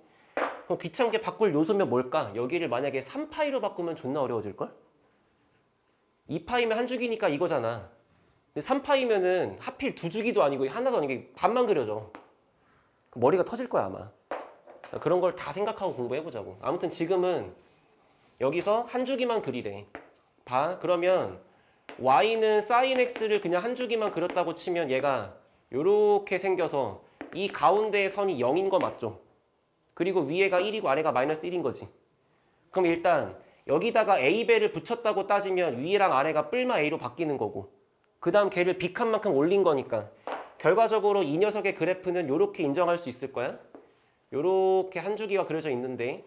그럼 귀찮게 바꿀 요소면 뭘까? 여기를 만약에 3파이로 바꾸면 존나 어려워질걸? 2파이면 한 주기니까 이거잖아. 근데 3파이면은 하필 두 주기도 아니고 하나도 아니고 반만 그려져. 머리가 터질 거야 아마. 그런 걸 다 생각하고 공부해보자고. 아무튼 지금은 여기서 한 주기만 그리래. 봐. 그러면 y는 sin x를 그냥 한 주기만 그렸다고 치면 얘가 요렇게 생겨서 이 가운데의 선이 0인 거 맞죠? 그리고 위에가 1이고 아래가 마이너스 1인 거지. 그럼 일단 여기다가 a배를 붙였다고 따지면 위에랑 아래가 뿔마 a로 바뀌는 거고, 그 다음 걔를 b칸만큼 올린 거니까 결과적으로 이 녀석의 그래프는 요렇게 인정할 수 있을 거야. 요렇게 한 주기가 그려져 있는데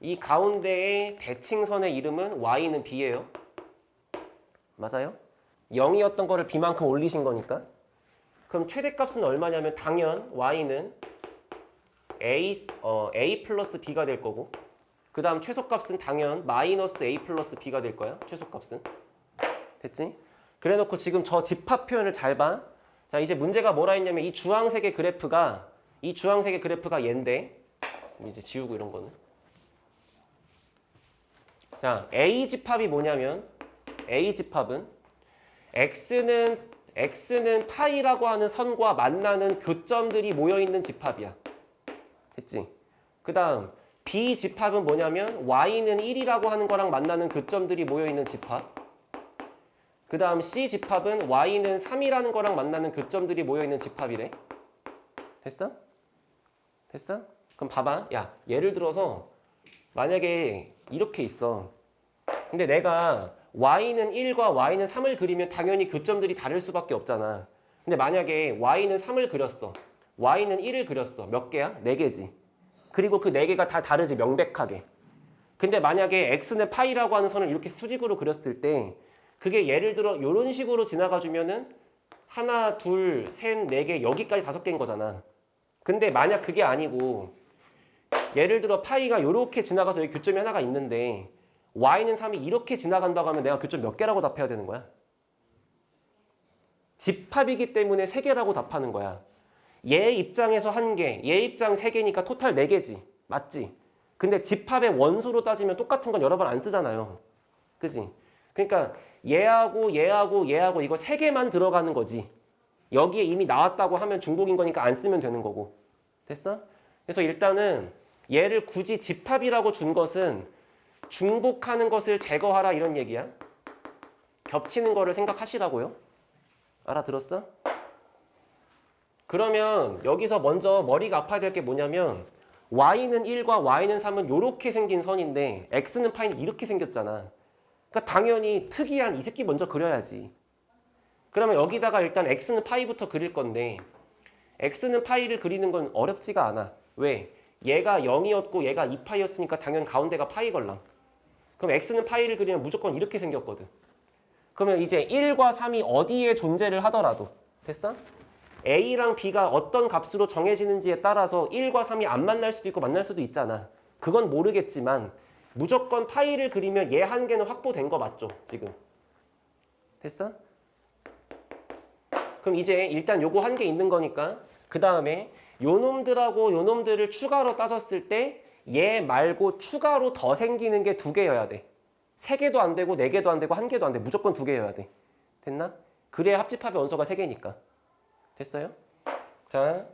이 가운데의 대칭선의 이름은 y는 b예요. 맞아요? 0이었던 거를 b만큼 올리신 거니까. 그럼 최대값은 얼마냐면 당연 y는 a 플러스 b가 될 거고, 그 다음 최소값은 당연 마이너스 a 플러스 b가 될 거야. 최소값은. 됐지? 그래 놓고 지금 저 집합 표현을 잘 봐. 자, 이제 문제가 뭐라 했냐면 이 주황색의 그래프가 얘인데, 이제 지우고 이런 거는. 자, A 집합이 뭐냐면 A 집합은 X는 파이라고 하는 선과 만나는 교점들이 모여있는 집합이야. 됐지? 그 다음 B 집합은 뭐냐면 Y는 1이라고 하는 거랑 만나는 교점들이 모여있는 집합. 그 다음 C 집합은 Y는 3이라는 거랑 만나는 교점들이 모여있는 집합이래. 됐어? 됐어? 그럼 봐봐. 야, 예를 들어서 만약에 이렇게 있어. 근데 내가 y는 1과 y는 3을 그리면 당연히 교점들이 다를 수밖에 없잖아. 근데 만약에 y는 3을 그렸어. y는 1을 그렸어. 몇 개야? 4개지. 그리고 그 4개가 다 다르지, 명백하게. 근데 만약에 x는 파이라고 하는 선을 이렇게 수직으로 그렸을 때 그게 예를 들어 이런 식으로 지나가 주면은 하나, 둘, 셋, 4개, 여기까지 5개인 거잖아. 근데 만약 그게 아니고 예를 들어 파이가 이렇게 지나가서 여기 교점이 하나가 있는데 y는 3이 이렇게 지나간다고 하면 내가 교점 몇 개라고 답해야 되는 거야? 집합이기 때문에 3개라고 답하는 거야. 얘 입장에서 1개, 얘 입장 3개니까 토탈 4개지. 맞지? 근데 집합의 원소로 따지면 똑같은 건 여러 번 안 쓰잖아요. 그지? 그러니까 얘하고 이거 3개만 들어가는 거지. 여기에 이미 나왔다고 하면 중복인 거니까 안 쓰면 되는 거고. 됐어? 그래서 일단은 얘를 굳이 집합이라고 준 것은 중복하는 것을 제거하라 이런 얘기야. 겹치는 거를 생각하시라고요. 알아들었어? 그러면 여기서 먼저 머리가 아파야 될 게 뭐냐면 y는 1과 y는 3은 이렇게 생긴 선인데 x는 파이는 이렇게 생겼잖아. 그러니까 당연히 특이한 이 새끼 먼저 그려야지. 그러면 여기다가 일단 x는 파이부터 그릴 건데 x는 파이를 그리는 건 어렵지가 않아. 왜? 얘가 0이었고 얘가 2파이였으니까 당연 가운데가 파이 걸랑. 그럼 x는 파이를 그리면 무조건 이렇게 생겼거든. 그러면 이제 1과 3이 어디에 존재를 하더라도 됐어? a랑 b가 어떤 값으로 정해지는지에 따라서 1과 3이 안 만날 수도 있고 만날 수도 있잖아. 그건 모르겠지만 무조건 파이를 그리면 얘 한 개는 확보된 거 맞죠? 지금. 됐어? 그럼 이제 일단 요거 한 개 있는 거니까 그 다음에 요 놈들하고 요 놈들을 추가로 따졌을 때 얘 말고 추가로 더 생기는 게 2개여야 돼. 3개도 안 되고 4개도 안 되고 1개도 안 돼. 무조건 2개여야 돼. 됐나? 그래야 합집합의 원소가 3개니까. 됐어요? 자,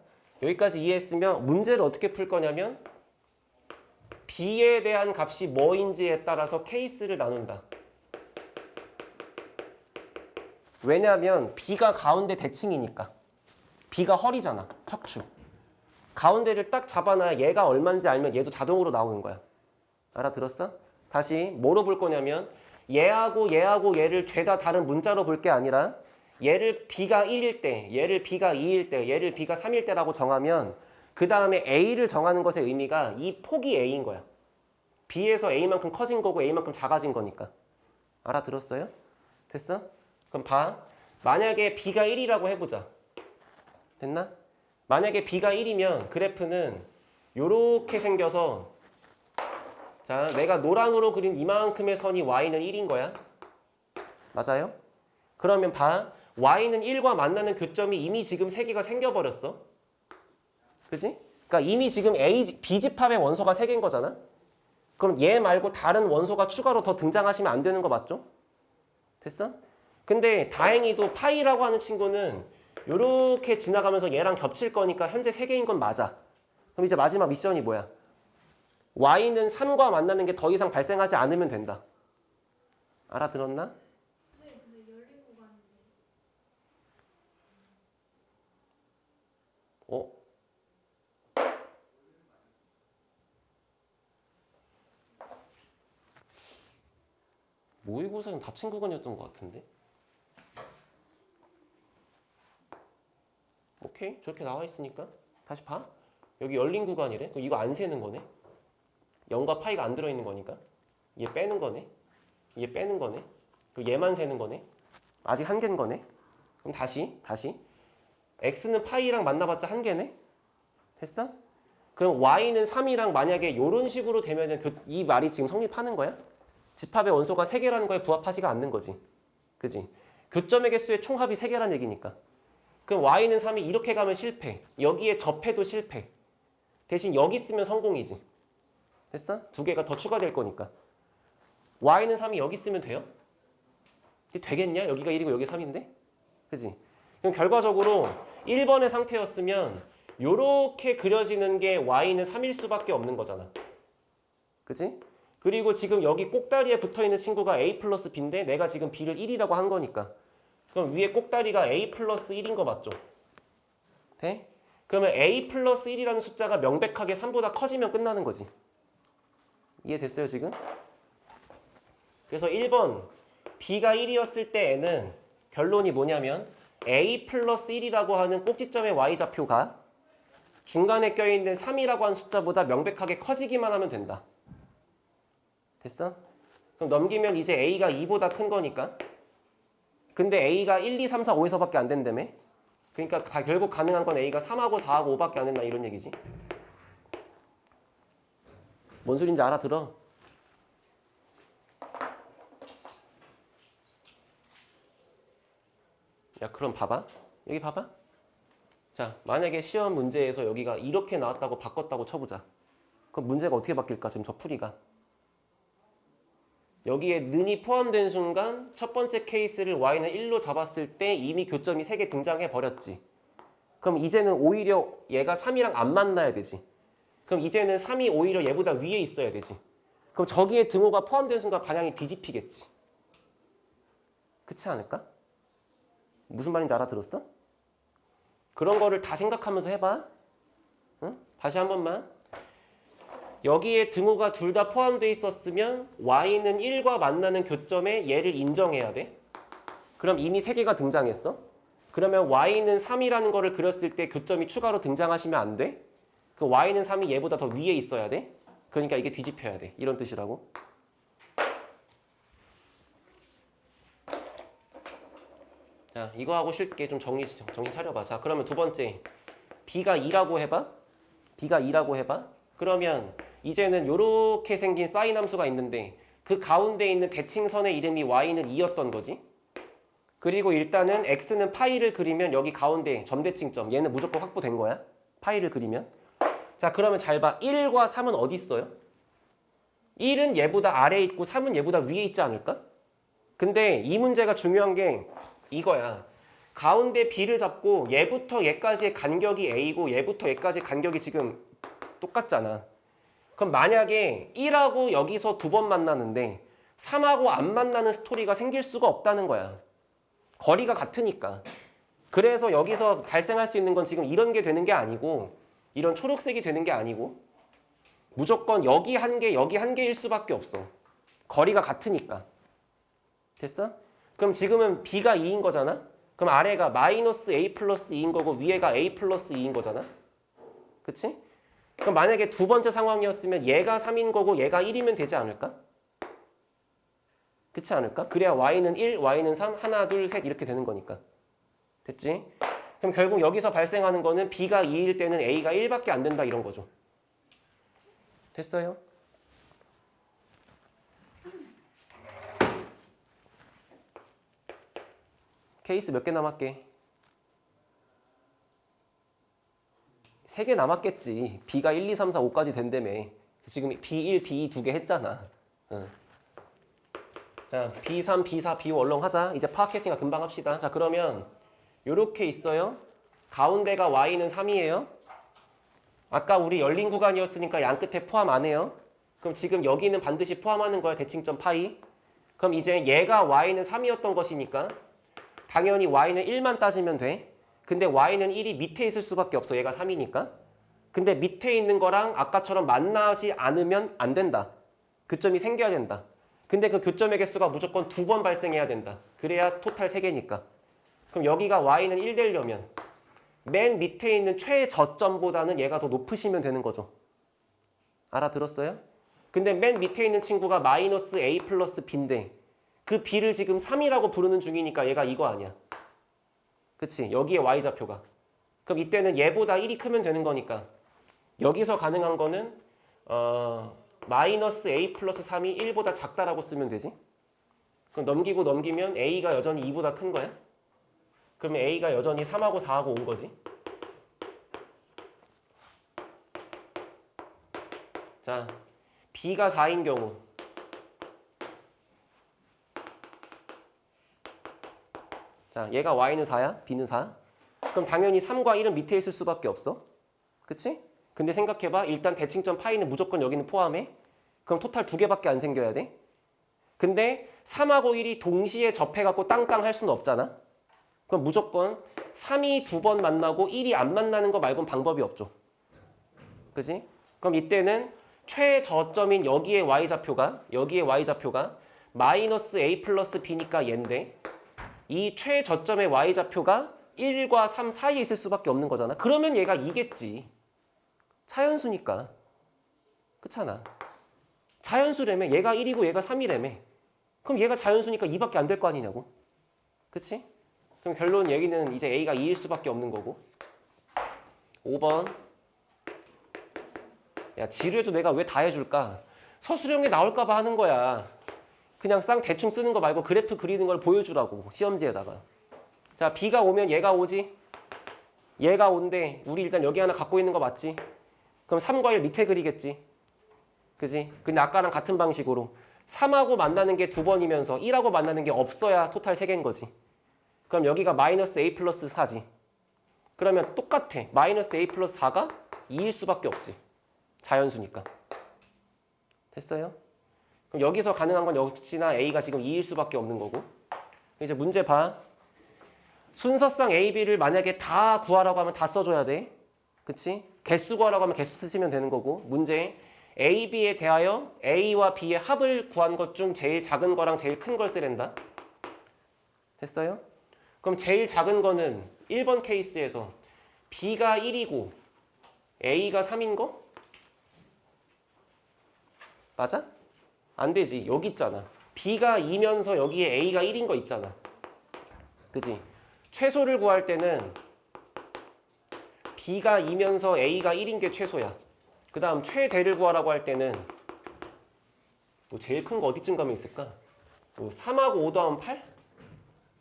여기까지 이해했으면 문제를 어떻게 풀 거냐면 B에 대한 값이 뭐인지에 따라서 케이스를 나눈다. 왜냐하면 B가 가운데 대칭이니까. B가 허리잖아. 척추. 가운데를 딱 잡아놔야 얘가 얼마인지 알면 얘도 자동으로 나오는 거야. 알아들었어? 다시 뭐로 볼 거냐면 얘하고 얘를 죄다 다른 문자로 볼 게 아니라 얘를 B가 1일 때, 얘를 B가 2일 때, 얘를 B가 3일 때라고 정하면 그 다음에 A를 정하는 것의 의미가 이 폭이 A인 거야. B에서 A만큼 커진 거고 A만큼 작아진 거니까. 알아들었어요? 됐어? 그럼 봐. 만약에 B가 1이라고 해보자. 됐나? 만약에 B가 1이면 그래프는 요렇게 생겨서 자, 내가 노랑으로 그린 이만큼의 선이 Y는 1인 거야. 맞아요? 그러면 봐. Y는 1과 만나는 교점이 이미 지금 3개가 생겨버렸어. 그지? 그러니까 이미 지금 B집합의 원소가 3개인 거잖아. 그럼 얘 말고 다른 원소가 추가로 더 등장하시면 안 되는 거 맞죠? 됐어? 근데 다행히도 파이라고 하는 친구는 요렇게 지나가면서 얘랑 겹칠 거니까 현재 3개인 건 맞아. 그럼 이제 마지막 미션이 뭐야? y는 3과 만나는 게 더 이상 발생하지 않으면 된다. 알아들었나? 선생님 근데 열린 구간인데 어? 모의고사는 닫힌 구간이었던 것 같은데? 오케이, 저렇게 나와 있으니까 다시 봐. 여기 열린 구간이래. 그럼 이거 안 세는 거네. 0과 파이가 안 들어있는 거니까. 얘 빼는 거네. 얘 빼는 거네. 그리고 얘만 세는 거네. 아직 한 개인 거네. 그럼 다시 x는 파이랑 만나봤자 한 개네. 됐어? 그럼 y는 3이랑 만약에 이런 식으로 되면은 이 말이 지금 성립하는 거야? 집합의 원소가 3개라는 거에 부합하지가 않는 거지. 그지? 교점의 개수의 총합이 3개란 얘기니까. 그럼 y는 3이 이렇게 가면 실패. 여기에 접해도 실패. 대신 여기 쓰면 성공이지. 됐어? 2개가 더 추가될 거니까. y는 3이 여기 쓰면 돼요? 이게 되겠냐? 여기가 1이고 여기가 3인데? 그지? 그럼 결과적으로 1번의 상태였으면 요렇게 그려지는 게 y는 3일 수밖에 없는 거잖아. 그지? 그리고 지금 여기 꼭다리에 붙어있는 친구가 a 플러스 b인데 내가 지금 b를 1이라고 한 거니까. 그럼 위에 꼭다리가 a 플러스 1인 거 맞죠? 돼? 그러면 a 플러스 1이라는 숫자가 명백하게 3보다 커지면 끝나는 거지. 이해됐어요 지금? 그래서 1번 b가 1이었을 때에는 결론이 뭐냐면 a 플러스 1이라고 하는 꼭지점의 y좌표가 중간에 껴있는 3이라고 하는 숫자보다 명백하게 커지기만 하면 된다. 됐어? 그럼 넘기면 이제 a가 2보다 큰 거니까. 근데 a가 1, 2, 3, 4, 5에서밖에 안 된다며? 그러니까 결국 가능한 건 a가 3하고 4하고 5밖에 안 된다 이런 얘기지. 뭔 소린지 알아들어? 야 그럼 봐봐. 여기 봐봐. 자 만약에 시험 문제에서 여기가 이렇게 나왔다고 바꿨다고 쳐보자. 그럼 문제가 어떻게 바뀔까? 지금 저 풀이가. 여기에 는이 포함된 순간 첫 번째 케이스를 y는 1로 잡았을 때 이미 교점이 3개 등장해 버렸지. 그럼 이제는 오히려 얘가 3이랑 안 만나야 되지. 그럼 이제는 3이 오히려 얘보다 위에 있어야 되지. 그럼 저기에 등호가 포함된 순간 방향이 뒤집히겠지. 그렇지 않을까? 무슨 말인지 알아들었어? 그런 거를 다 생각하면서 해봐. 응? 다시 한 번만. 여기에 등호가 둘 다 포함되어 있었으면 y는 1과 만나는 교점에 얘를 인정해야 돼. 그럼 이미 3개가 등장했어. 그러면 y는 3이라는 거를 그렸을 때 교점이 추가로 등장하시면 안 돼. 그 y는 3이 얘보다 더 위에 있어야 돼. 그러니까 이게 뒤집혀야 돼. 이런 뜻이라고. 자, 이거 하고 쉽게 좀 정신 차려봐. 자, 그러면 두 번째. b가 2라고 해봐. b가 2라고 해봐. 그러면 이제는 이렇게 생긴 사인 함수가 있는데 그 가운데 있는 대칭선의 이름이 y는 2였던 거지. 그리고 일단은 x는 파이를 그리면 여기 가운데 점대칭점 얘는 무조건 확보된 거야. 파이를 그리면. 자 그러면 잘 봐. 1과 3은 어디 있어요? 1은 얘보다 아래에 있고 3은 얘보다 위에 있지 않을까? 근데 이 문제가 중요한 게 이거야. 가운데 b를 잡고 얘부터 얘까지의 간격이 a고 얘부터 얘까지 간격이 지금 똑같잖아. 그럼 만약에 1하고 여기서 2번 만나는데 3하고 안 만나는 스토리가 생길 수가 없다는 거야. 거리가 같으니까. 그래서 여기서 발생할 수 있는 건 지금 이런 게 되는 게 아니고 이런 초록색이 되는 게 아니고 무조건 여기 한 개, 여기 한 개일 수밖에 없어. 거리가 같으니까. 됐어? 그럼 지금은 b가 2인 거잖아? 그럼 아래가 마이너스 a 플러스 2인 거고 위에가 a 플러스 2인 거잖아? 그치? 그럼 만약에 두 번째 상황이었으면 얘가 3인 거고 얘가 1이면 되지 않을까? 그렇지 않을까? 그래야 y는 1, y는 3, 하나, 둘, 셋 이렇게 되는 거니까. 됐지? 그럼 결국 여기서 발생하는 거는 b가 2일 때는 a가 1밖에 안 된다 이런 거죠. 됐어요? 케이스 몇 개 남았게? 3개 남았겠지. b가 1, 2, 3, 4, 5까지 된다며. 지금 b1, b2 두 개 했잖아. 응. 자, B3, B4, B5 얼렁 하자. 이제 파악했으니까 금방 합시다. 자, 그러면 요렇게 있어요. 가운데가 y는 3이에요. 아까 우리 열린 구간이었으니까 양 끝에 포함 안 해요. 그럼 지금 여기는 반드시 포함하는 거야. 대칭점 파이. 그럼 이제 얘가 y는 3이었던 것이니까 당연히 y는 1만 따지면 돼. 근데 y는 1이 밑에 있을 수밖에 없어. 얘가 3이니까. 근데 밑에 있는 거랑 아까처럼 만나지 않으면 안 된다. 교점이 생겨야 된다. 근데 그 교점의 개수가 무조건 2번 발생해야 된다. 그래야 토탈 3개니까. 그럼 여기가 y는 1 되려면 맨 밑에 있는 최저점보다는 얘가 더 높으시면 되는 거죠. 알아들었어요? 근데 맨 밑에 있는 친구가 마이너스 a 플러스 b인데 그 b를 지금 3이라고 부르는 중이니까 얘가 이거 아니야. 그치? 여기에 y좌표가. 그럼 이때는 얘보다 1이 크면 되는 거니까 여기서 가능한 거는 마이너스 a 플러스 3이 1보다 작다라고 쓰면 되지. 그럼 넘기고 넘기면 a가 여전히 2보다 큰 거야. 그러면 a가 여전히 3하고 4하고 온 거지. 자, b가 4인 경우 자, 얘가 y는 4야? b는 4? 그럼 당연히 3과 1은 밑에 있을 수밖에 없어. 그치? 근데 생각해봐. 일단 대칭점 파이는 무조건 여기는 포함해. 그럼 토탈 2개밖에 안 생겨야 돼. 근데 3하고 1이 동시에 접해갖고 땅땅 할 수는 없잖아. 그럼 무조건 3이 2번 만나고 1이 안 만나는 거 말고는 방법이 없죠. 그지? 그럼 이때는 최저점인 여기에 y좌표가 마이너스 a 플러스 b니까 얘인데 이 최저점의 y좌표가 1과 3 사이에 있을 수밖에 없는 거잖아. 그러면 얘가 2겠지. 차연수니까. 그렇잖아. 자연수라며. 얘가 1이고 얘가 3이라며. 그럼 얘가 자연수니까 2밖에 안 될 거 아니냐고. 그치? 그럼 결론 얘기는 이제 a가 2일 수밖에 없는 거고. 5번. 야, 지루해도 내가 왜 다 해줄까? 서술형에 나올까 봐 하는 거야. 그냥 쌍 대충 쓰는 거 말고 그래프 그리는 걸 보여주라고. 시험지에다가. 자, b가 오면 얘가 오지? 얘가 온대. 우리 일단 여기 하나 갖고 있는 거 맞지? 그럼 3과 1 밑에 그리겠지? 그지? 근데 아까랑 같은 방식으로 3하고 만나는 게 2번이면서 1하고 만나는 게 없어야 토탈 3개인 거지. 그럼 여기가 마이너스 a 플러스 4지. 그러면 똑같아. 마이너스 a 플러스 4가 2일 수밖에 없지. 자연수니까. 됐어요? 그럼 여기서 가능한 건 역시나 a가 지금 2일 수밖에 없는 거고. 이제 문제 봐. 순서상 a, b를 만약에 다 구하라고 하면 다 써줘야 돼. 그치? 개수 구하라고 하면 개수 쓰시면 되는 거고. 문제 a, b에 대하여 a와 b의 합을 구한 것 중 제일 작은 거랑 제일 큰 걸 쓰랜다. 됐어요? 그럼 제일 작은 거는 1번 케이스에서 b가 1이고 a가 3인 거? 맞아? 안 되지. 여기 있잖아. b가 2면서 여기에 a가 1인 거 있잖아. 그지? 최소를 구할 때는 b가 2면서 a가 1인 게 최소야. 그 다음 최대를 구하라고 할 때는 뭐 제일 큰 거 어디쯤 가면 있을까? 뭐 3하고 5 더하면 8?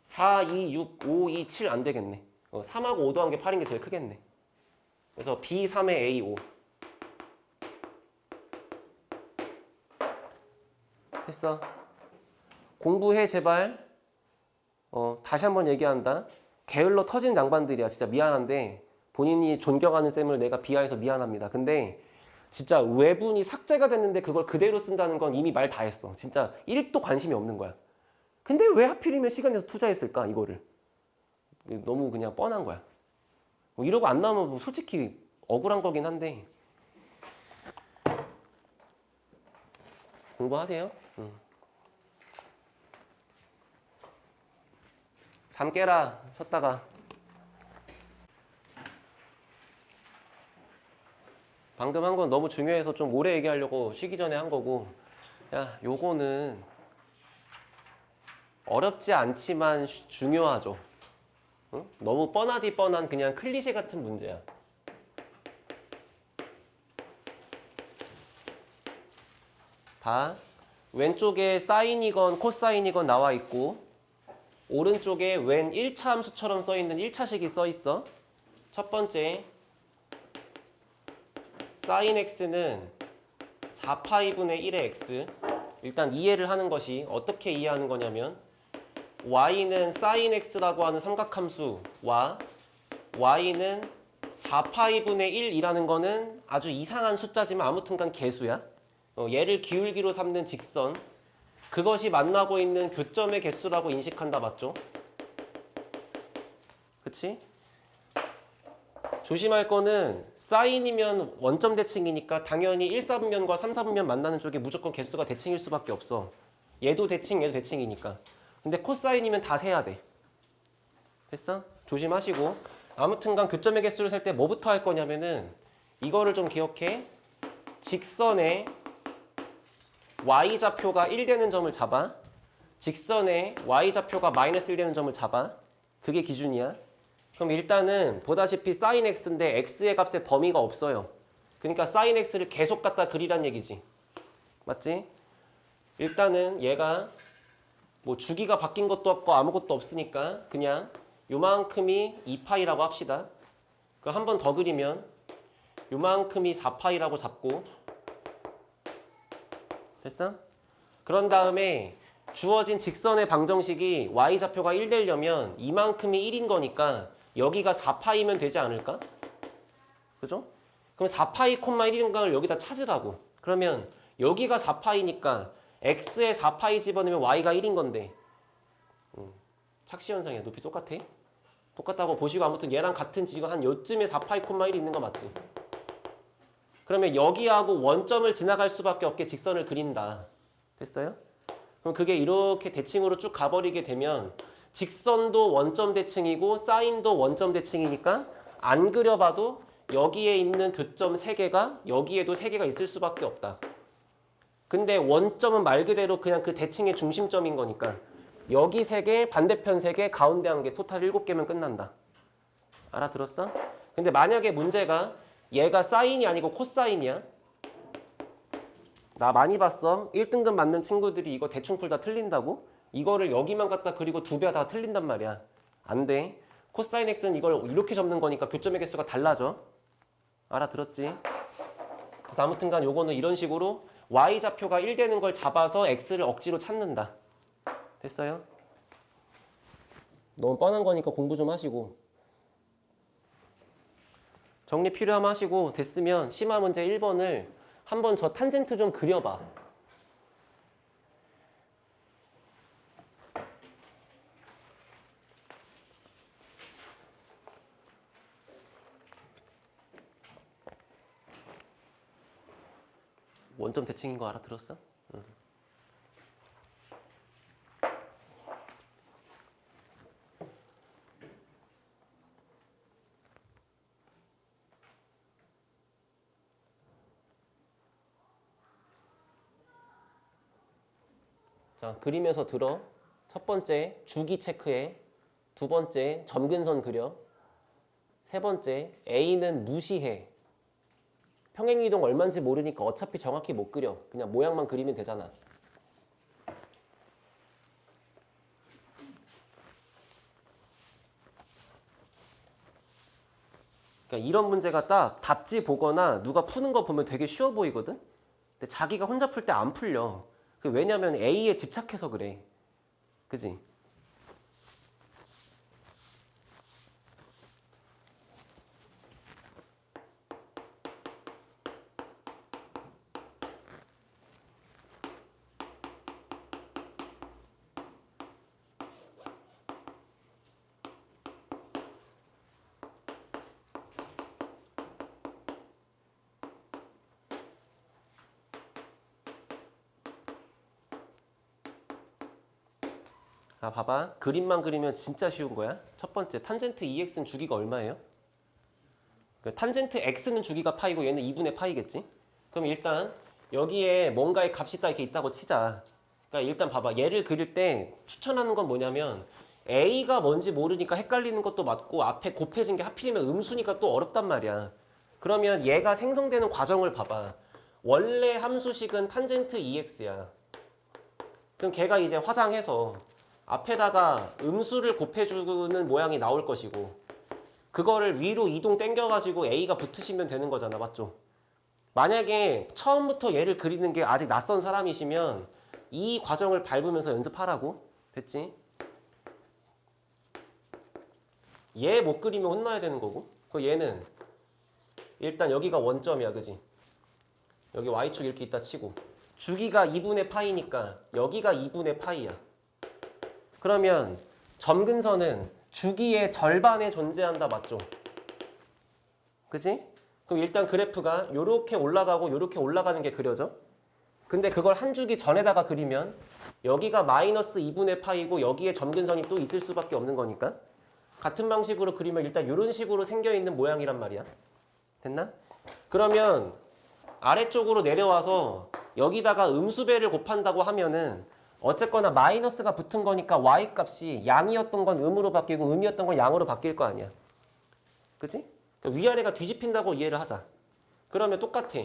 4, 2, 6, 5, 2, 7 안 되겠네. 3하고 5 더한 게 8인 게 제일 크겠네. 그래서 b 3에 a 5. 됐어. 공부해 제발. 다시 한번 얘기한다. 게을러 터진 양반들이야. 진짜 미안한데 본인이 존경하는 쌤을 내가 비하해서 미안합니다. 근데 진짜 외분이 삭제가 됐는데 그걸 그대로 쓴다는 건 이미 말 다 했어. 진짜 1도 관심이 없는 거야. 근데 왜 하필이면 시간에서 투자했을까 이거를. 너무 그냥 뻔한 거야. 뭐 이러고 안 나오면 뭐 솔직히 억울한 거긴 한데 공부하세요. 잠 깨라 쉬었다가. 방금 한 건 너무 중요해서 좀 오래 얘기하려고 쉬기 전에 한 거고. 야, 요거는 어렵지 않지만 중요하죠. 응? 너무 뻔하디 뻔한 그냥 클리셰 같은 문제야. 봐. 왼쪽에 사인이건 코사인이건 나와 있고 오른쪽에 웬 1차 함수처럼 써있는 1차식이 써있어. 첫 번째 sin x는 4파이분의 1의 x 일단 이해를 하는 것이 어떻게 이해하는 거냐면 y는 sin x라고 하는 삼각함수와 y는 4파이분의 1이라는 거는 아주 이상한 숫자지만 아무튼간 개수야. 얘를 기울기로 삼는 직선, 그것이 만나고 있는 교점의 개수라고 인식한다. 맞죠? 그치? 조심할 거는 사인이면 원점 대칭이니까 당연히 1, 4분면과 3, 4분면 만나는 쪽이 무조건 개수가 대칭일 수밖에 없어. 얘도 대칭, 얘도 대칭이니까. 근데 코사인이면 다 세야 돼. 됐어? 조심하시고. 아무튼간 교점의 개수를 셀 때 뭐부터 할 거냐면은 이거를 좀 기억해. 직선의 y좌표가 1 되는 점을 잡아. 직선의 y좌표가 마이너스 1 되는 점을 잡아. 그게 기준이야. 그럼 일단은 보다시피 sin x인데 x의 값에 범위가 없어요. 그러니까 sin x를 계속 갖다 그리란 얘기지. 맞지? 일단은 얘가 뭐 주기가 바뀐 것도 없고 아무것도 없으니까 그냥 요만큼이 2파이라고 합시다. 그럼 한 번 더 그리면 요만큼이 4파이라고 잡고 됐어? 그런 다음에 주어진 직선의 방정식이 y좌표가 1 되려면 이만큼이 1인 거니까 여기가 4파이면 되지 않을까? 그죠? 그럼 4파이 콤마 1인 걸 여기다 찾으라고. 그러면 여기가 4파이니까 x에 4파이 집어넣으면 y가 1인 건데 착시현상이야. 높이 똑같아? 똑같다고 보시고 아무튼 얘랑 같은 지가 한 요쯤에 4파이 콤마 1이 있는 거 맞지? 그러면 여기하고 원점을 지나갈 수밖에 없게 직선을 그린다. 됐어요? 그럼 그게 이렇게 대칭으로 쭉 가버리게 되면 직선도 원점 대칭이고 사인도 원점 대칭이니까 안 그려봐도 여기에 있는 교점 3개가 여기에도 3개가 있을 수밖에 없다. 근데 원점은 말 그대로 그냥 그 대칭의 중심점인 거니까 여기 3개, 반대편 3개, 가운데 1개, 토탈 7개면 끝난다. 알아들었어? 근데 만약에 문제가 얘가 사인이 아니고 코사인이야? 나 많이 봤어. 1등급 맞는 친구들이 이거 대충 풀다 틀린다고? 이거를 여기만 갖다 그리고 2배 다 틀린단 말이야. 안 돼. 코사인 x는 이걸 이렇게 접는 거니까 교점의 개수가 달라져. 알아들었지? 그래서 아무튼간 요거는 이런 식으로 y좌표가 1 되는 걸 잡아서 x를 억지로 찾는다. 됐어요? 너무 뻔한 거니까 공부 좀 하시고. 정리 필요하면 하시고 됐으면 심화 문제 1번을 한번 저 탄젠트 좀 그려봐. 원점 대칭인 거 알아들었어? 응. 자, 그리면서 들어. 첫 번째, 주기 체크해. 두 번째, 점근선 그려. 세 번째, A는 무시해. 평행이동 얼마인지 모르니까 어차피 정확히 못 그려. 그냥 모양만 그리면 되잖아. 그러니까 이런 문제가 딱 답지 보거나 누가 푸는 거 보면 되게 쉬워 보이거든? 근데 자기가 혼자 풀 때 안 풀려. 왜냐면 A에 집착해서 그래. 그지? 아, 봐봐. 그림만 그리면 진짜 쉬운 거야. 첫 번째, 탄젠트 2x는 주기가 얼마예요? 탄젠트 x는 주기가 파이고 얘는 2분의 파이겠지? 그럼 일단 여기에 뭔가의 값이 딱 이렇게 있다고 치자. 그러니까 일단 봐봐. 얘를 그릴 때 추천하는 건 뭐냐면 a가 뭔지 모르니까 헷갈리는 것도 맞고 앞에 곱해진 게 하필이면 음수니까 또 어렵단 말이야. 그러면 얘가 생성되는 과정을 봐봐. 원래 함수식은 탄젠트 2x야. 그럼 걔가 이제 화장해서 앞에다가 음수를 곱해주는 모양이 나올 것이고 그거를 위로 이동 땡겨가지고 A가 붙으시면 되는 거잖아. 맞죠? 만약에 처음부터 얘를 그리는 게 아직 낯선 사람이시면 이 과정을 밟으면서 연습하라고. 됐지? 얘 못 그리면 혼나야 되는 거고. 그 얘는 일단 여기가 원점이야, 그지? 여기 y축 이렇게 있다 치고 주기가 2분의 파이니까 여기가 2분의 파이야. 그러면 점근선은 주기의 절반에 존재한다, 맞죠? 그지? 그럼 일단 그래프가 요렇게 올라가고 요렇게 올라가는 게 그려져. 근데 그걸 한 주기 전에다가 그리면 여기가 마이너스 2분의 파이고 여기에 점근선이 또 있을 수밖에 없는 거니까 같은 방식으로 그리면 일단 이런 식으로 생겨있는 모양이란 말이야. 됐나? 그러면 아래쪽으로 내려와서 여기다가 음수배를 곱한다고 하면은 어쨌거나 마이너스가 붙은 거니까 y값이 양이었던 건 음으로 바뀌고 음이었던 건 양으로 바뀔 거 아니야. 그치? 그러니까 위아래가 뒤집힌다고 이해를 하자. 그러면 똑같아.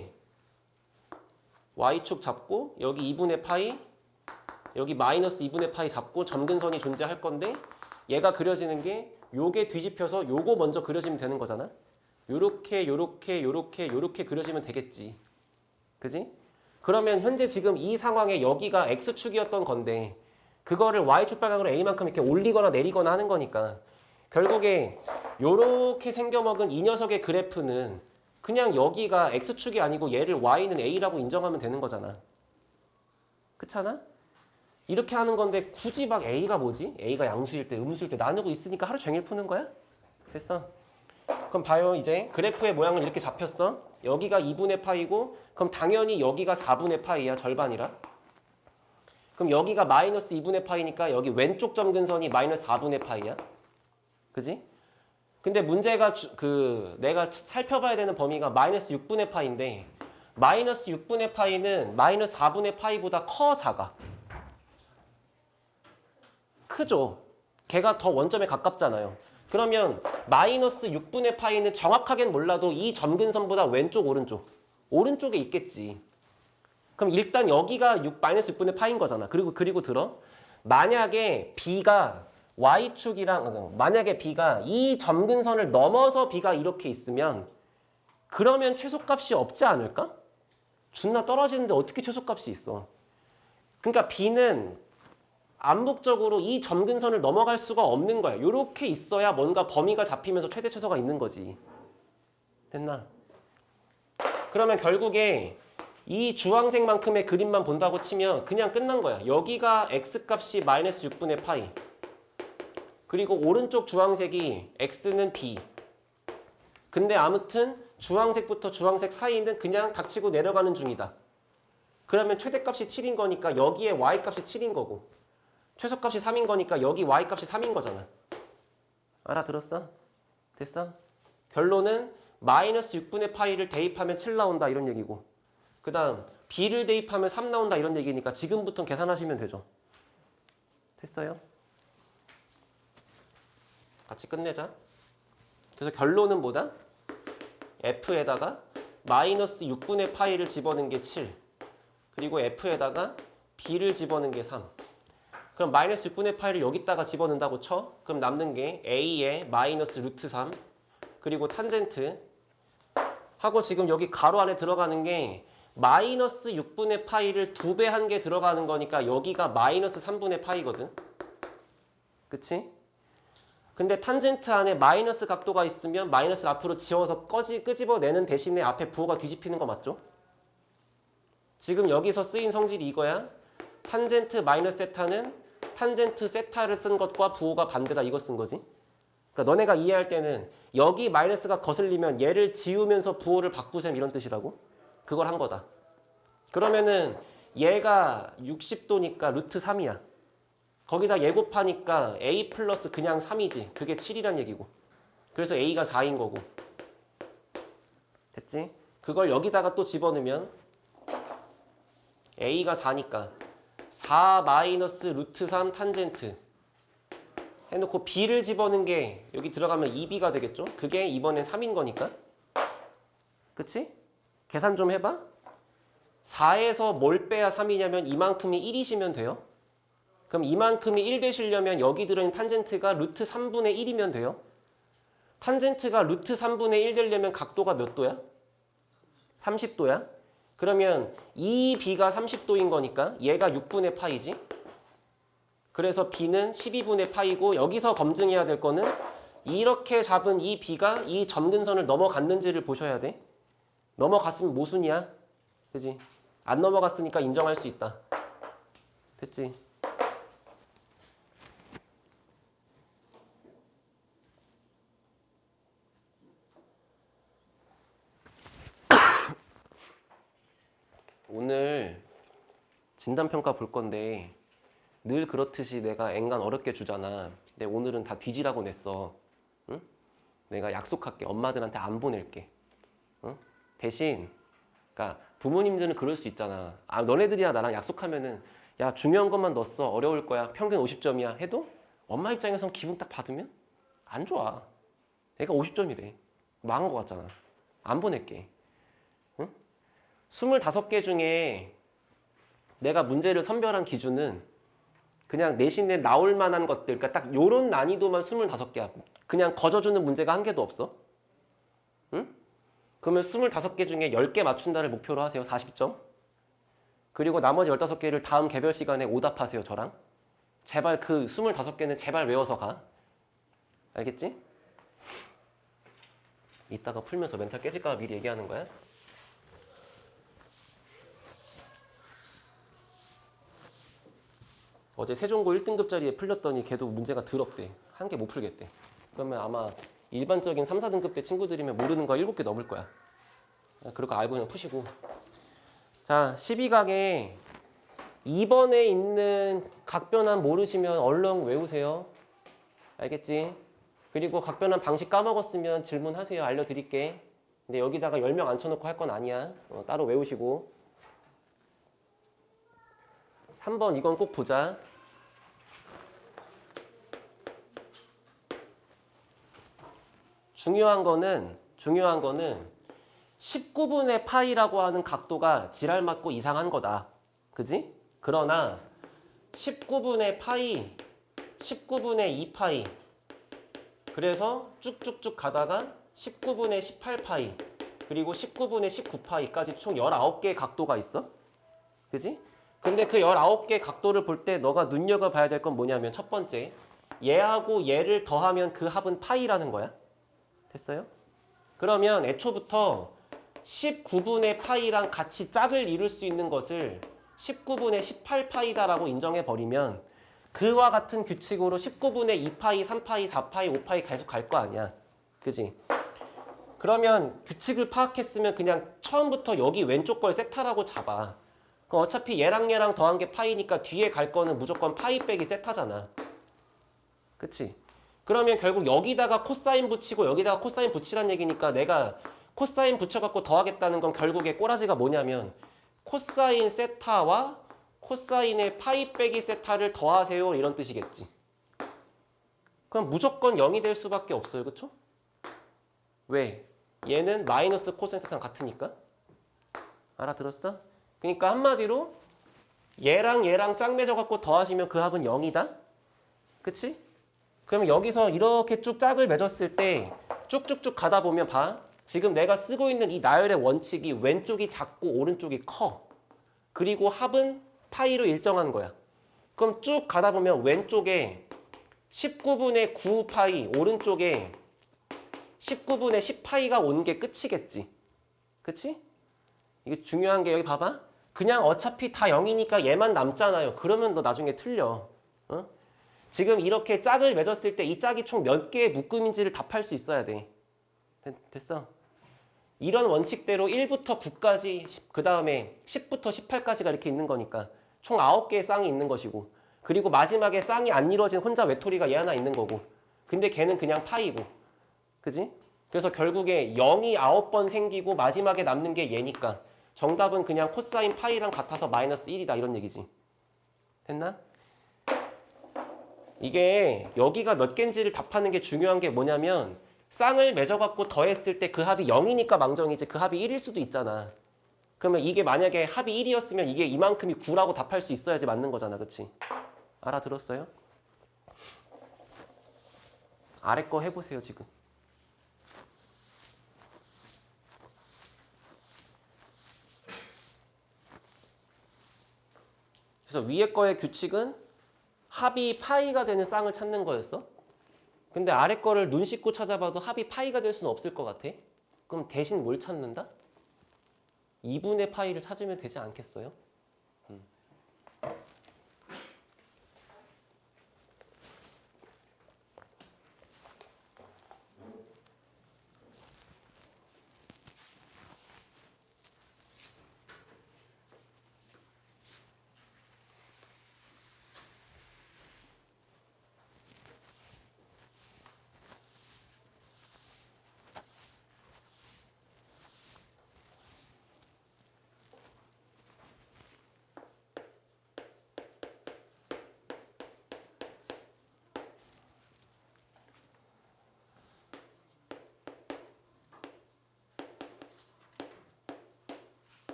y축 잡고 여기 2분의 파이 여기 마이너스 2분의 파이 잡고 점근선이 존재할 건데 얘가 그려지는 게 요게 뒤집혀서 요거 먼저 그려지면 되는 거잖아. 요렇게 요렇게 요렇게 요렇게 그려지면 되겠지. 그지? 그러면 현재 지금 이 상황에 여기가 x축이었던 건데 그거를 y축 방향으로 a만큼 이렇게 올리거나 내리거나 하는 거니까 결국에 요렇게 생겨먹은 이 녀석의 그래프는 그냥 여기가 x축이 아니고 얘를 y는 a라고 인정하면 되는 거잖아. 그렇잖아? 이렇게 하는 건데 굳이 막 a가 뭐지? a가 양수일 때 음수일 때 나누고 있으니까 하루 종일 푸는 거야? 됐어. 그럼 봐요. 이제 그래프의 모양은 이렇게 잡혔어. 여기가 2분의 파이고 그럼 당연히 여기가 4분의 파이야. 절반이라. 그럼 여기가 마이너스 2분의 파이니까 여기 왼쪽 점근선이 마이너스 4분의 파이야. 그지? 근데 문제가 내가 살펴봐야 되는 범위가 마이너스 6분의 파이인데 마이너스 6분의 파이는 마이너스 4분의 파이보다 커, 작아? 크죠? 걔가 더 원점에 가깝잖아요. 그러면 마이너스 6분의 파이는 정확하게는 몰라도 이 점근선보다 왼쪽, 오른쪽? 오른쪽에 있겠지. 그럼 일단 여기가 마이너스 6분의 파인 거잖아. 그리고 들어. 만약에 B가 Y축이랑 만약에 B가 이 점근선을 넘어서 B가 이렇게 있으면 그러면 최소값이 없지 않을까? 존나 떨어지는데 어떻게 최소값이 있어? 그러니까 B는 암묵적으로 이 점근선을 넘어갈 수가 없는 거야. 이렇게 있어야 뭔가 범위가 잡히면서 최대 최소가 있는 거지. 됐나? 그러면 결국에 이 주황색만큼의 그림만 본다고 치면 그냥 끝난 거야. 여기가 x값이 마이너스 6분의 파이. 그리고 오른쪽 주황색이 x는 b. 근데 아무튼 주황색부터 주황색 사이는 그냥 닥치고 내려가는 중이다. 그러면 최대값이 7인 거니까 여기에 y값이 7인 거고 최소값이 3인 거니까 여기 y값이 3인 거잖아. 알아들었어? 됐어? 결론은 마이너스 6분의 파이를 대입하면 7 나온다 이런 얘기고 그 다음 b를 대입하면 3 나온다 이런 얘기니까 지금부터 계산하시면 되죠. 됐어요? 같이 끝내자. 그래서 결론은 뭐다? f에다가 마이너스 6분의 파이를 집어넣은 게 7 그리고 f에다가 b를 집어넣은 게 3 그럼 마이너스 6분의 파이를 여기다가 집어넣는다고 쳐? 그럼 남는 게 a에 마이너스 루트 3 그리고 탄젠트 하고 지금 여기 가로 안에 들어가는 게 마이너스 6분의 파이를 2배 한 개 들어가는 거니까 여기가 마이너스 3분의 파이거든. 그치? 근데 탄젠트 안에 마이너스 각도가 있으면 마이너스 앞으로 지워서 끄집어내는 대신에 앞에 부호가 뒤집히는 거 맞죠? 지금 여기서 쓰인 성질이 이거야. 탄젠트 마이너스 세타는 탄젠트 세타를 쓴 것과 부호가 반대다 이거 쓴 거지. 그러니까 너네가 이해할 때는 여기 마이너스가 거슬리면 얘를 지우면서 부호를 바꾸셈 이런 뜻이라고? 그걸 한 거다. 그러면은 얘가 60도니까 루트 3이야. 거기다 얘 곱하니까 a 플러스 그냥 3이지. 그게 7이란 얘기고. 그래서 a가 4인 거고. 됐지? 그걸 여기다가 또 집어넣으면 a가 4니까 4 마이너스 루트 3 탄젠트 해놓고 b를 집어넣은 게 여기 들어가면 2b가 되겠죠? 그게 이번엔 3인 거니까. 그치? 계산 좀 해봐. 4에서 뭘 빼야 3이냐면 이만큼이 1이시면 돼요. 그럼 이만큼이 1 되시려면 여기 들어있는 탄젠트가 루트 3분의 1이면 돼요. 탄젠트가 루트 3분의 1 되려면 각도가 몇 도야? 30도야. 그러면 이 b가 30도인 거니까 얘가 6분의 파이지. 그래서 b는 12분의 파이고 여기서 검증해야 될 거는 이렇게 잡은 이 b가 이 점근선을 넘어갔는지를 보셔야 돼. 넘어갔으면 모순이야. 그지? 안 넘어갔으니까 인정할 수 있다. 됐지? 오늘 진단평가 볼 건데 늘 그렇듯이 내가 앵간 어렵게 주잖아. 근데 오늘은 다 뒤지라고 냈어. 응? 내가 약속할게. 엄마들한테 안 보낼게. 응? 대신 그러니까 부모님들은 그럴 수 있잖아. 아, 너네들이야 나랑 약속하면은 야 중요한 것만 넣었어. 어려울 거야. 평균 50점이야. 해도 엄마 입장에선 기분 딱 받으면 안 좋아. 내가 50점이래. 망한 것 같잖아. 안 보낼게. 응? 25개 중에 내가 문제를 선별한 기준은 그냥 내신에 나올 만한 것들, 그러니까 딱 요런 난이도만 25개야. 그냥 거저주는 문제가 한 개도 없어. 응? 그러면 25개 중에 10개 맞춘다를 목표로 하세요. 40점. 그리고 나머지 15개를 다음 개별 시간에 오답하세요. 저랑. 제발 그 25개는 제발 외워서 가. 알겠지? 이따가 풀면서 멘탈 깨질까 봐 미리 얘기하는 거야. 어제 세종고 1등급짜리에 풀렸더니 걔도 문제가 더럽대. 한 개 못 풀겠대. 그러면 아마 일반적인 3, 4등급 때 친구들이면 모르는 거 7개 넘을 거야. 그럴 거 알고 그냥 푸시고. 자, 12강에 2번에 있는 각변환 모르시면 얼른 외우세요. 알겠지? 그리고 각변환 방식 까먹었으면 질문하세요. 알려드릴게. 근데 여기다가 10명 앉혀놓고 할 건 아니야. 따로 외우시고. 3번 이건 꼭 보자. 중요한 거는 19분의 파이라고 하는 각도가 지랄 맞고 이상한 거다. 그지? 그러나 19분의 파이, 19분의 2파이 그래서 쭉쭉쭉 가다가 19분의 18파이 그리고 19분의 19파이까지 총 19개의 각도가 있어. 그지? 근데 그 19개 각도를 볼 때 너가 눈여겨봐야 될 건 뭐냐면 첫 번째, 얘하고 얘를 더하면 그 합은 파이라는 거야. 됐어요? 그러면 애초부터 19분의 파이랑 같이 짝을 이룰 수 있는 것을 19분의 18파이다라고 인정해버리면 그와 같은 규칙으로 19분의 2파이, 3파이, 4파이, 5파이 계속 갈 거 아니야. 그지? 그러면 규칙을 파악했으면 그냥 처음부터 여기 왼쪽 걸 세타라고 잡아. 그럼 어차피 얘랑 얘랑 더한 게 파이니까 뒤에 갈 거는 무조건 파이 빼기 세타잖아. 그치? 그러면 결국 여기다가 코사인 붙이고 여기다가 코사인 붙이란 얘기니까 내가 코사인 붙여갖고 더하겠다는 건 결국에 꼬라지가 뭐냐면 코사인 세타와 코사인의 파이 빼기 세타를 더하세요 이런 뜻이겠지. 그럼 무조건 0이 될 수밖에 없어요. 그쵸? 왜? 얘는 마이너스 코사인 세타랑 같으니까. 알아들었어? 그러니까 한마디로 얘랑 얘랑 짝 맺어갖고 더하시면 그 합은 0이다. 그치? 그러면 여기서 이렇게 쭉 짝을 맺었을 때 쭉쭉쭉 가다 보면 봐. 지금 내가 쓰고 있는 이 나열의 원칙이 왼쪽이 작고 오른쪽이 커. 그리고 합은 파이로 일정한 거야. 그럼 쭉 가다 보면 왼쪽에 19분의 9파이, 오른쪽에 19분의 10파이가 온 게 끝이겠지. 그치? 이게 중요한 게 여기 봐봐. 그냥 어차피 다 0이니까 얘만 남잖아요. 그러면 너 나중에 틀려. 어? 지금 이렇게 짝을 맺었을 때 이 짝이 총 몇 개의 묶음인지를 답할 수 있어야 돼. 됐어? 이런 원칙대로 1부터 9까지 그 다음에 10부터 18까지가 이렇게 있는 거니까 총 9개의 쌍이 있는 것이고 그리고 마지막에 쌍이 안 이루어진 혼자 외톨이가 얘 하나 있는 거고 근데 걔는 그냥 파이고 그지? 그래서 결국에 0이 9번 생기고 마지막에 남는 게 얘니까 정답은 그냥 코사인 파이랑 같아서 마이너스 1이다 이런 얘기지. 됐나? 이게 여기가 몇 개인지를 답하는 게 중요한 게 뭐냐면 쌍을 맺어갖고 더했을 때 그 합이 0이니까 망정이지 그 합이 1일 수도 있잖아. 그러면 이게 만약에 합이 1이었으면 이게 이만큼이 9라고 답할 수 있어야지 맞는 거잖아. 그치? 알아들었어요? 아래 거 해보세요 지금. 그래서 위에 거의 규칙은 합이 파이가 되는 쌍을 찾는 거였어. 근데 아래 거를 눈 씻고 찾아봐도 합이 파이가 될 수는 없을 것 같아. 그럼 대신 뭘 찾는다? 2분의 파이를 찾으면 되지 않겠어요?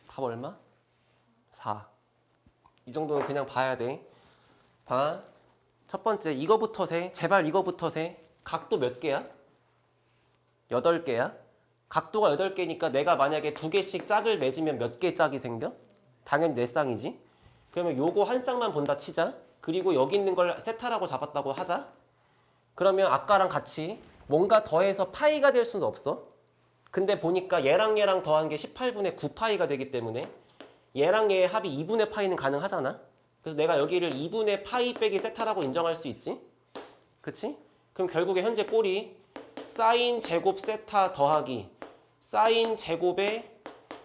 답 얼마? 4. 이 정도는 그냥 봐야 돼. 봐. 첫 번째 이거부터 세. 제발 이거부터 세. 각도 몇 개야? 8개야? 각도가 8개니까 내가 만약에 2개씩 짝을 맺으면 몇 개 짝이 생겨? 당연히 4쌍이지. 그러면 요거 한 쌍만 본다 치자. 그리고 여기 있는 걸 세타라고 잡았다고 하자. 그러면 아까랑 같이 뭔가 더해서 파이가 될 수는 없어. 근데 보니까 얘랑 얘랑 더한 게 18분의 9파이가 되기 때문에 얘랑 얘의 합이 2분의 파이는 가능하잖아. 그래서 내가 여기를 2분의 파이 빼기 세타라고 인정할 수 있지. 그치? 그럼 결국에 현재 꼴이 사인 제곱 세타 더하기 사인 제곱의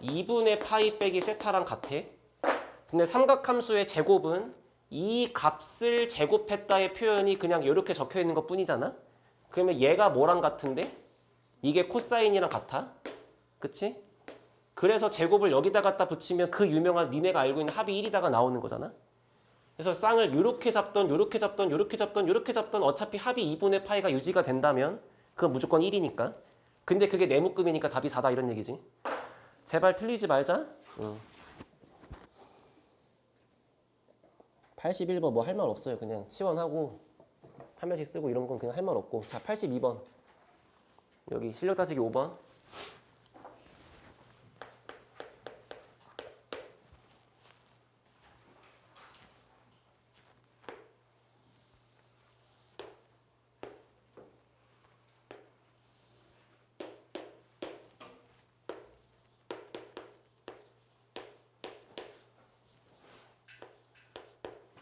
2분의 파이 빼기 세타랑 같아. 근데 삼각함수의 제곱은 이 값을 제곱했다의 표현이 그냥 이렇게 적혀 있는 것 뿐이잖아. 그러면 얘가 뭐랑 같은데? 이게 코사인이랑 같아. 그치? 그래서 제곱을 여기다 갖다 붙이면 그 유명한 니네가 알고 있는 합이 1이다가 나오는 거잖아. 그래서 쌍을 요렇게 잡던 요렇게 잡던 요렇게 잡던 요렇게 잡던 어차피 합이 2분의 파이가 유지가 된다면 그건 무조건 1이니까. 근데 그게 네 묶음이니까 답이 4다 이런 얘기지. 제발 틀리지 말자. 81번 뭐 할 말 없어요. 그냥 치원하고 한 명씩 쓰고 이런 건 그냥 할 말 없고. 자, 82번. 여기 실력 따지기 5번.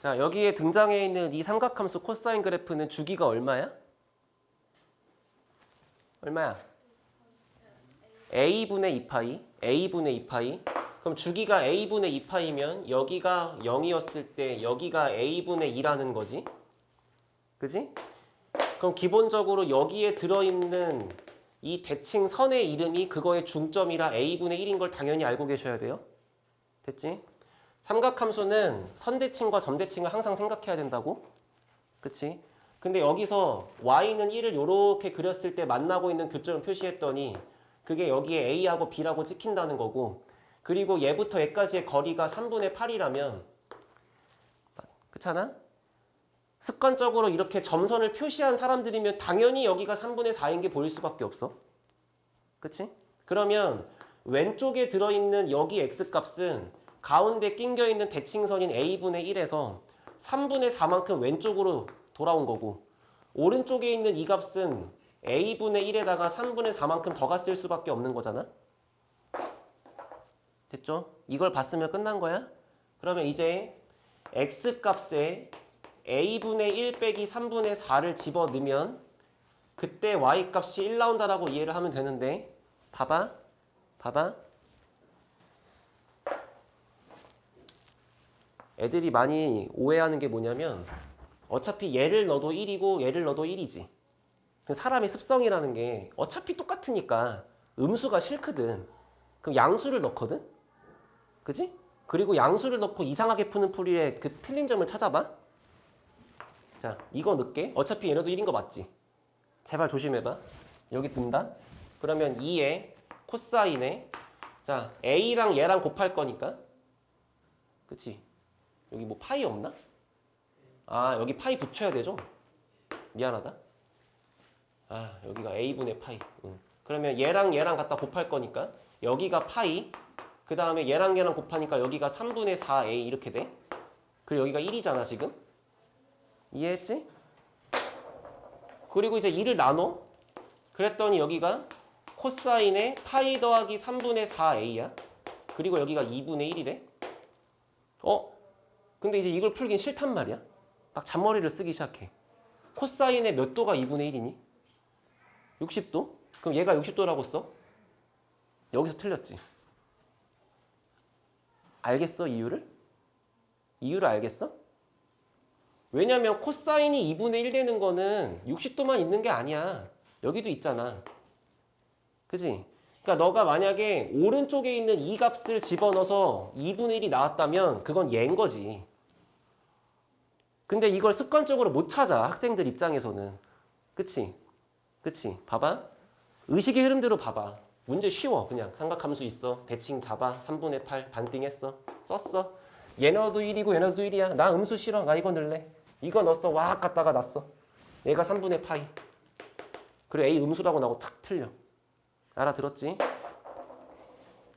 자, 여기에 등장해 있는 이 삼각함수 코사인 그래프는 주기가 얼마야? 얼마야? a분의 2파이, a분의 2파이. 그럼 주기가 a분의 2파이면 여기가 0이었을 때 여기가 a분의 2라는 거지. 그지? 그럼 기본적으로 여기에 들어있는 이 대칭 선의 이름이 그거의 중점이라 a분의 1인 걸 당연히 알고 계셔야 돼요. 됐지? 삼각함수는 선대칭과 점대칭을 항상 생각해야 된다고. 그치? 근데 여기서 y는 1을 이렇게 그렸을 때 만나고 있는 교점을 표시했더니 그게 여기에 a하고 b라고 찍힌다는 거고, 그리고 얘부터 얘까지의 거리가 3분의 8이라면 그렇잖아? 습관적으로 이렇게 점선을 표시한 사람들이면 당연히 여기가 3분의 4인 게 보일 수밖에 없어. 그치? 그러면 왼쪽에 들어있는 여기 x값은 가운데 낑겨있는 대칭선인 a분의 1에서 3분의 4만큼 왼쪽으로 돌아온 거고, 오른쪽에 있는 이 값은 a분의 1에다가 3분의 4만큼 더 갔을 수밖에 없는 거잖아. 됐죠? 이걸 봤으면 끝난 거야. 그러면 이제 x값에 a분의 1 빼기 3분의 4를 집어넣으면 그때 y값이 1 나온다라고 이해를 하면 되는데, 봐봐. 애들이 많이 오해하는 게 뭐냐면 어차피 얘를 넣어도 1이고 얘를 넣어도 1이지. 사람의 습성이라는 게 어차피 똑같으니까 음수가 싫거든. 그럼 양수를 넣거든? 그지? 그리고 양수를 넣고 이상하게 푸는 풀이의 그 틀린 점을 찾아봐. 자, 이거 넣을게. 어차피 얘네도 1인 거 맞지? 제발 조심해봐. 여기 든다. 그러면 2의 코사인에, 자, a랑 얘랑 곱할 거니까. 그치? 여기 뭐 파이 없나? 아, 여기 파이 붙여야 되죠? 미안하다. 아, 여기가 a분의 파이. 그러면 얘랑 얘랑 갖다 곱할 거니까 여기가 파이. 그 다음에 얘랑 얘랑 곱하니까 여기가 3분의 4a 이렇게 돼. 그리고 여기가 1이잖아 지금. 이해했지? 그리고 이제 2를 나눠. 그랬더니 여기가 코사인의 파이 더하기 3분의 4a야. 그리고 여기가 2분의 1이래. 근데 이제 이걸 풀긴 싫단 말이야. 막 잔머리를 쓰기 시작해. 코사인의 몇 도가 2분의 1이니? 60도? 그럼 얘가 60도라고 써? 여기서 틀렸지. 알겠어, 이유를? 이유를 알겠어? 왜냐면 코사인이 2분의 1 되는 거는 60도만 있는 게 아니야. 여기도 있잖아. 그지? 그러니까 너가 만약에 오른쪽에 있는 이 값을 집어넣어서 2분의 1이 나왔다면 그건 얘인 거지. 근데 이걸 습관적으로 못 찾아, 학생들 입장에서는. 그치? 그치? 봐봐. 의식의 흐름대로 봐봐. 문제 쉬워. 그냥 삼각함수 있어. 대칭 잡아. 3분의 8 반띵했어. 썼어. 얘너도 1이고 얘너도 1이야. 나 음수 싫어. 나 이거 넣을래. 이거 넣었어. 왁 갔다가 났어. 얘가 3분의 파이. 그리고 A 음수라고 나오고 탁 틀려. 알아들었지?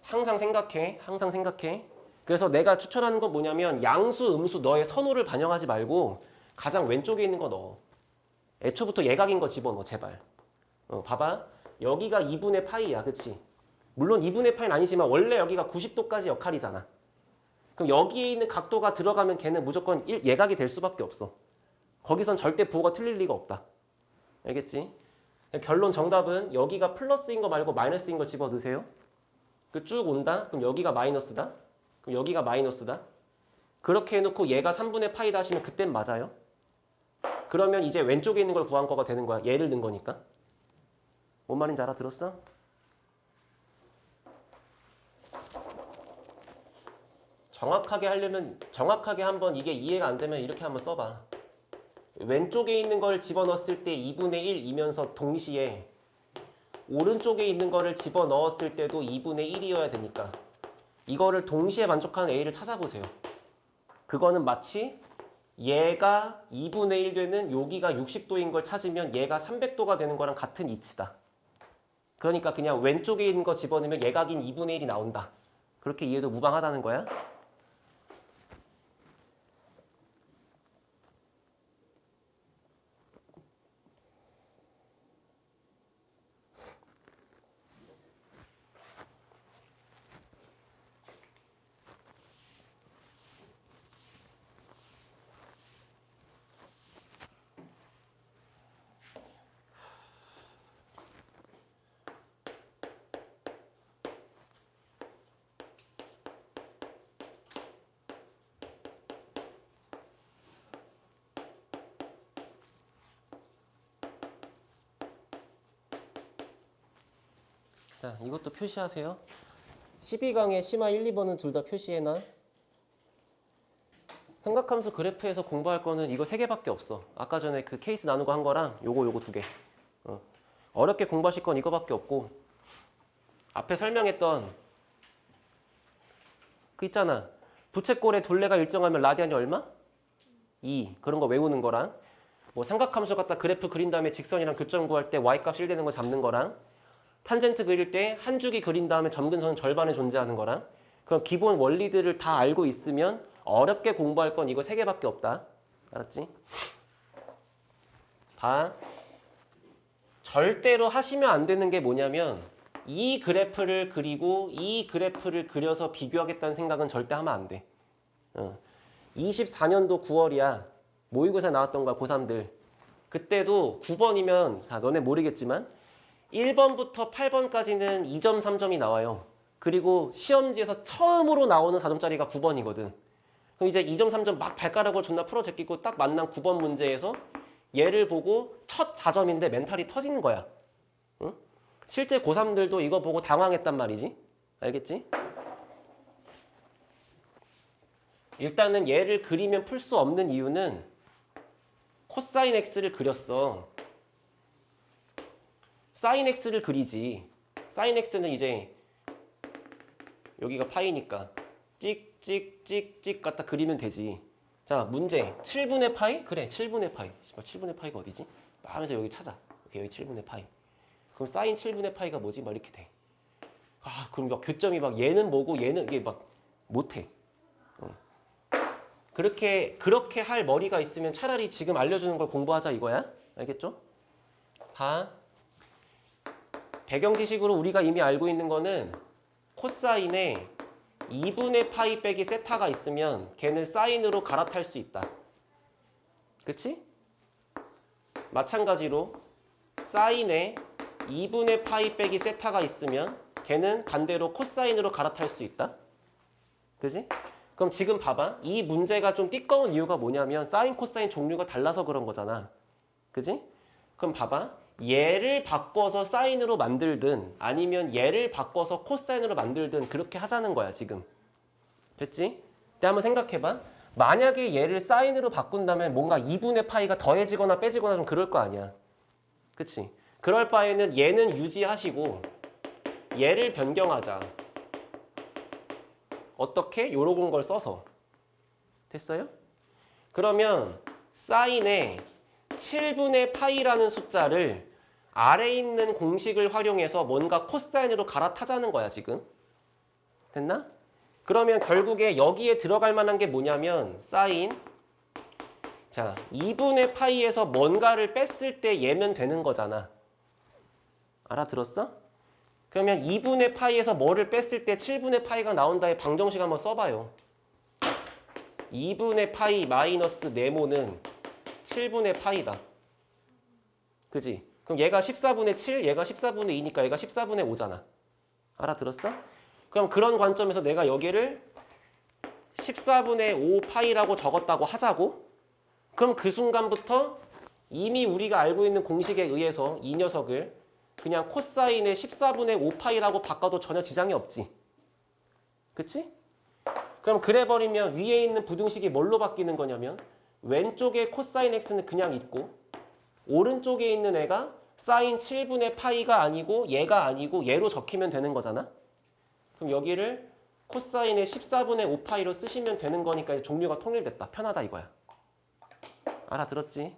항상 생각해. 항상 생각해. 그래서 내가 추천하는 건 뭐냐면 양수, 음수 너의 선호를 반영하지 말고 가장 왼쪽에 있는 거 넣어. 애초부터 예각인 거 집어넣어. 제발. 봐봐. 여기가 2분의 파이야. 그치? 물론 2분의 파이는 아니지만 원래 여기가 90도까지 역할이잖아. 그럼 여기에 있는 각도가 들어가면 걔는 무조건 예각이 될 수밖에 없어. 거기선 절대 부호가 틀릴 리가 없다. 알겠지? 결론 정답은 여기가 플러스인 거 말고 마이너스인 거 집어 넣으세요. 그 쭉 온다? 그럼 여기가 마이너스다? 그럼 여기가 마이너스다? 그렇게 해놓고 얘가 3분의 파이다 하시면 그땐 맞아요. 그러면 이제 왼쪽에 있는 걸 구한 거가 되는 거야. 얘를 넣은 거니까. 뭔 말인지 알아들었어? 정확하게 하려면 정확하게 한번 이게 이해가 안 되면 이렇게 한번 써봐. 왼쪽에 있는 걸 집어넣었을 때 2분의 1이면서 동시에 오른쪽에 있는 거를 집어넣었을 때도 2분의 1이어야 되니까 이거를 동시에 만족하는 A를 찾아보세요. 그거는 마치 얘가 2분의 1 되는 여기가 60도인 걸 찾으면 얘가 300도가 되는 거랑 같은 이치다. 그러니까 그냥 왼쪽에 있는 거 집어넣으면 예각인 2분의 1이 나온다. 그렇게 이해도 무방하다는 거야. 자, 이것도 표시하세요. 12강의 심화 1, 2번은 둘 다 표시해놔. 삼각함수 그래프에서 공부할 거는 이거 3개밖에 없어. 아까 전에 그 케이스 나누고 한 거랑 요거 2개. 어렵게 공부하실 건 이거밖에 없고 앞에 설명했던 그 있잖아. 부채꼴의 둘레가 일정하면 라디안이 얼마? 2. 그런 거 외우는 거랑 뭐 삼각함수 갖다 그래프 그린 다음에 직선이랑 교점 구할 때 y값 1 되는 거 잡는 거랑 탄젠트 그릴 때 한 줄기 그린 다음에 점근선은 절반에 존재하는 거랑 그런 기본 원리들을 다 알고 있으면 어렵게 공부할 건 이거 3개밖에 없다. 알았지? 봐. 절대로 하시면 안 되는 게 뭐냐면 이 그래프를 그리고 이 그래프를 그려서 비교하겠다는 생각은 절대 하면 안 돼. 24년도 9월이야. 모의고사 나왔던 거야, 고3들. 그때도 9번이면 자, 너네 모르겠지만 1번부터 8번까지는 2점, 3점이 나와요. 그리고 시험지에서 처음으로 나오는 4점짜리가 9번이거든. 그럼 이제 2점, 3점 막 발가락을 존나 풀어 제끼고 딱 만난 9번 문제에서 얘를 보고 첫 4점인데 멘탈이 터지는 거야. 응? 실제 고3들도 이거 보고 당황했단 말이지. 알겠지? 일단은 얘를 그리면 풀 수 없는 이유는 코사인 x를 그렸어. 사인 x를 그리지. 사인 x는 이제 여기가 파이니까 찍찍찍찍 갖다 그리면 되지. 자, 문제. 7분의 파이? 그래, 7분의 파이. 7분의 파이가 어디지? 막 하면서 여기 찾아. 오케이, 여기 7분의 파이. 그럼 사인 7분의 파이가 뭐지? 막 이렇게 돼. 아, 그럼 막 교점이 막 얘는 뭐고 얘는 이게 막 못해. 그렇게 할 머리가 있으면 차라리 지금 알려주는 걸 공부하자 이거야. 알겠죠? 봐. 배경 지식으로 우리가 이미 알고 있는 거는 코사인에 2분의 파이 빼기 세타가 있으면 걔는 사인으로 갈아탈 수 있다. 그치? 마찬가지로 사인에 2분의 파이 빼기 세타가 있으면 걔는 반대로 코사인으로 갈아탈 수 있다. 그지? 그럼 지금 봐봐. 이 문제가 좀 띠꺼운 이유가 뭐냐면 사인, 코사인 종류가 달라서 그런 거잖아. 그지? 그럼 봐봐. 얘를 바꿔서 사인으로 만들든 아니면 얘를 바꿔서 코사인으로 만들든 그렇게 하자는 거야 지금. 됐지? 근데 한번 생각해봐. 만약에 얘를 사인으로 바꾼다면 뭔가 2분의 파이가 더해지거나 빼지거나 좀 그럴 거 아니야. 그치? 그럴 바에는 얘는 유지하시고 얘를 변경하자. 어떻게? 요런 걸 써서. 됐어요? 그러면 사인에 7분의 파이라는 숫자를 아래에 있는 공식을 활용해서 뭔가 코사인으로 갈아타자는 거야 지금. 됐나? 그러면 결국에 여기에 들어갈 만한 게 뭐냐면 사인 자 2분의 파이에서 뭔가를 뺐을 때 얘면 되는 거잖아. 알아들었어? 그러면 2분의 파이에서 뭐를 뺐을 때 7분의 파이가 나온다의 방정식 한번 써봐요. 2분의 파이 마이너스 네모는 7분의 파이다. 그지? 그럼 얘가 14분의 7, 얘가 14분의 2니까 얘가 14분의 5잖아. 알아들었어? 그럼 그런 관점에서 내가 여기를 14분의 5 파이라고 적었다고 하자고? 그럼 그 순간부터 이미 우리가 알고 있는 공식에 의해서 이 녀석을 그냥 코사인의 14분의 5 파이라고 바꿔도 전혀 지장이 없지. 그치? 그럼 그래버리면 위에 있는 부등식이 뭘로 바뀌는 거냐면 왼쪽에 코사인 x는 그냥 있고 오른쪽에 있는 애가 사인 7분의 파이가 아니고 얘가 아니고 얘로 적히면 되는 거잖아. 그럼 여기를 코사인의 14분의 5 파이로 쓰시면 되는 거니까 종류가 통일됐다. 편하다 이거야. 알아들었지?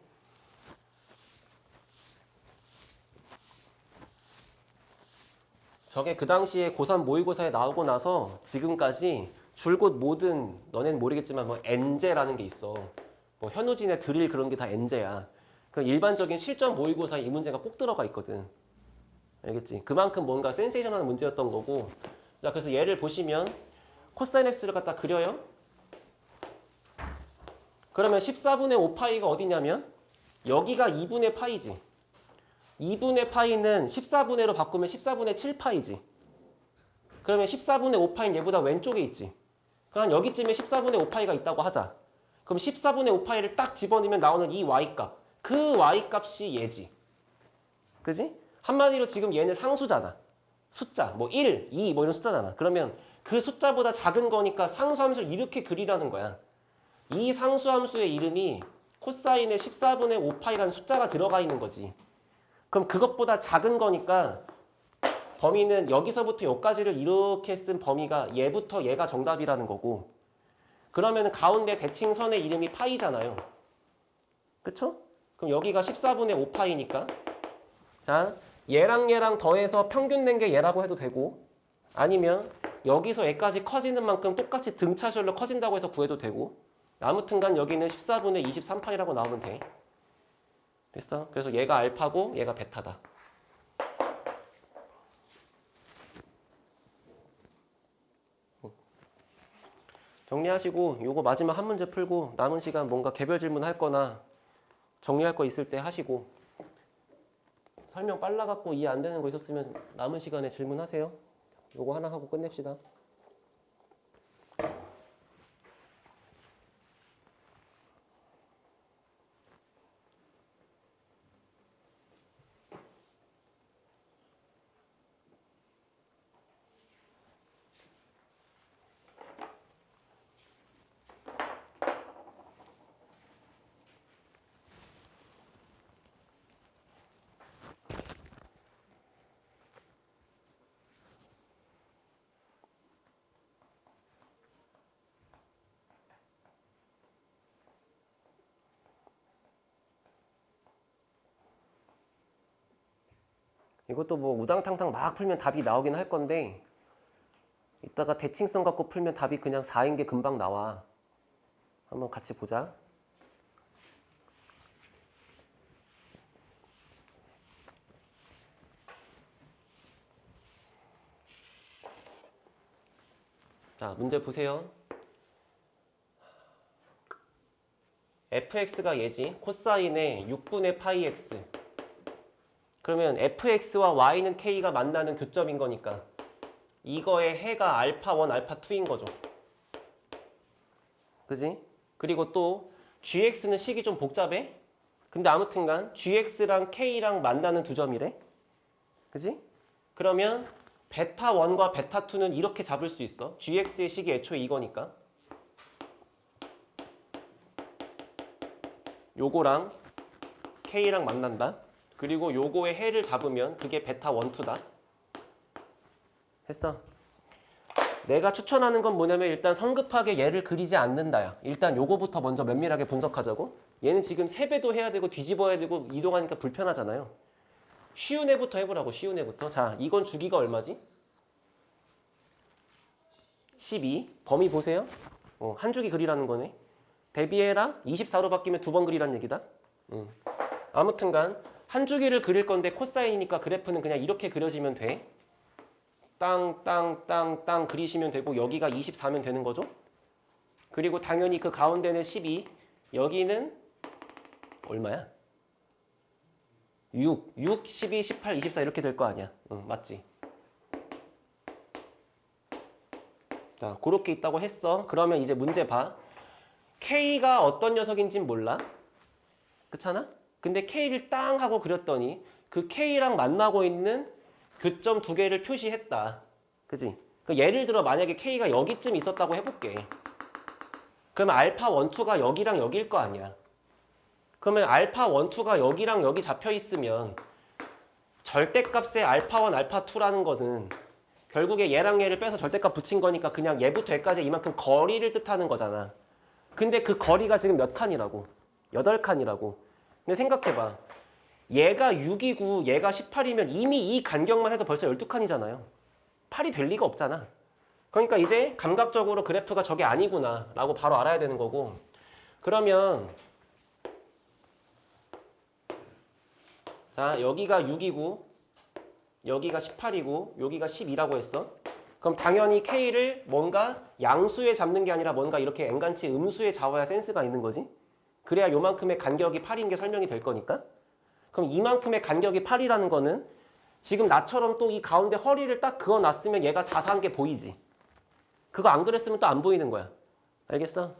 저게 그 당시에 고3 모의고사에 나오고 나서 지금까지 줄곧 모든 너네는 모르겠지만 뭐 엔제라는 게 있어. 뭐 현우진의 드릴 그런 게 다 엔제야. 그 일반적인 실전 모의고사에 이 문제가 꼭 들어가 있거든. 알겠지? 그만큼 뭔가 센세이션한 문제였던 거고. 자, 그래서 얘를 보시면 코사인 x를 갖다 그려요. 그러면 14분의 5 파이가 어디냐면 여기가 2분의 파이지. 2분의 파이는 14분의로 바꾸면 14분의 7 파이지. 그러면 14분의 5 파이는 얘보다 왼쪽에 있지. 그럼 여기쯤에 14분의 5 파이가 있다고 하자. 그럼 14분의 5 파이를 딱 집어넣으면 나오는 이 y값. 그 y값이 얘지. 그지? 한마디로 지금 얘는 상수잖아. 숫자. 뭐 1, 2 뭐 이런 숫자잖아. 그러면 그 숫자보다 작은 거니까 상수함수를 이렇게 그리라는 거야. 이 상수함수의 이름이 코사인의 14분의 5 파이라는 숫자가 들어가 있는 거지. 그럼 그것보다 작은 거니까 범위는 여기서부터 여기까지를 이렇게 쓴 범위가 얘부터 얘가 정답이라는 거고 그러면 가운데 대칭선의 이름이 파이잖아요. 그쵸? 그럼 여기가 14분의 5 파이니까 자 얘랑 얘랑 더해서 평균 낸 게 얘라고 해도 되고 아니면 여기서 얘까지 커지는 만큼 똑같이 등차수열로 커진다고 해서 구해도 되고 아무튼간 여기는 14분의 23파이라고 나오면 돼. 됐어? 그래서 얘가 알파고 얘가 베타다. 정리하시고 요거 마지막 한 문제 풀고 남은 시간 뭔가 개별 질문 할 거나 정리할 거 있을 때 하시고 설명 빨라갖고 이해 안 되는 거 있었으면 남은 시간에 질문하세요. 요거 하나 하고 끝냅시다. 이것도 뭐 우당탕탕 막 풀면 답이 나오긴 할 건데 이따가 대칭성 갖고 풀면 답이 그냥 4인 게 금방 나와. 한번 같이 보자. 자, 문제 보세요. fx가 얘지. 코사인의 6분의 파이 x. 그러면 fx와 y는 k가 만나는 교점인 거니까 이거의 해가 알파1, 알파2인 거죠. 그지? 그리고 또 gx는 식이 좀 복잡해. 근데 아무튼간 gx랑 k랑 만나는 두 점이래. 그지? 그러면 베타1과 베타2는 이렇게 잡을 수 있어. gx의 식이 애초에 이거니까. 요거랑 k랑 만난다. 그리고 요거의 해를 잡으면 그게 베타1, 2다. 했어. 내가 추천하는 건 뭐냐면 일단 성급하게 얘를 그리지 않는다야. 일단 요거부터 먼저 면밀하게 분석하자고. 얘는 지금 세배도 해야 되고 뒤집어야 되고 이동하니까 불편하잖아요. 쉬운 애부터 해보라고. 쉬운 애부터. 자, 이건 주기가 얼마지? 12. 범위 보세요. 한 주기 그리라는 거네. 대비해라. 24로 바뀌면 두 번 그리라는 얘기다. 아무튼간 한 주기를 그릴 건데 코사인이니까 그래프는 그냥 이렇게 그려지면 돼. 땅 그리시면 되고 여기가 24면 되는 거죠. 그리고 당연히 그 가운데는 12. 여기는 얼마야? 6, 12, 18, 24 이렇게 될 거 아니야. 맞지? 자, 그렇게 있다고 했어. 그러면 이제 문제 봐. K가 어떤 녀석인진 몰라. 그렇잖아? 근데 K를 땅 하고 그렸더니 그 K랑 만나고 있는 교점 두 개를 표시했다. 그지? 그 예를 들어 만약에 K가 여기쯤 있었다고 해볼게. 그러면 알파 1, 2가 여기랑 여기일 거 아니야. 그러면 알파 1, 2가 여기랑 여기 잡혀 있으면 절대값의 알파 1, 알파 2라는 거는 결국에 얘랑 얘를 빼서 절대값 붙인 거니까 그냥 얘부터 얘까지 이만큼 거리를 뜻하는 거잖아. 근데 그 거리가 지금 몇 칸이라고? 8칸이라고. 근데 생각해봐. 얘가 6이고 얘가 18이면 이미 이 간격만 해도 벌써 12칸이잖아요. 8이 될 리가 없잖아. 그러니까 이제 감각적으로 그래프가 저게 아니구나 라고 바로 알아야 되는 거고. 그러면 자, 여기가 6이고 여기가 18이고 여기가 12라고 했어. 그럼 당연히 K를 뭔가 양수에 잡는 게 아니라 뭔가 이렇게 N간치 음수에 잡아야 센스가 있는 거지. 그래야 요만큼의 간격이 8인 게 설명이 될 거니까. 그럼 이만큼의 간격이 8이라는 거는 지금 나처럼 또 이 가운데 허리를 딱 그어놨으면 얘가 4, 4한 게 보이지. 그거 안 그랬으면 또 안 보이는 거야. 알겠어?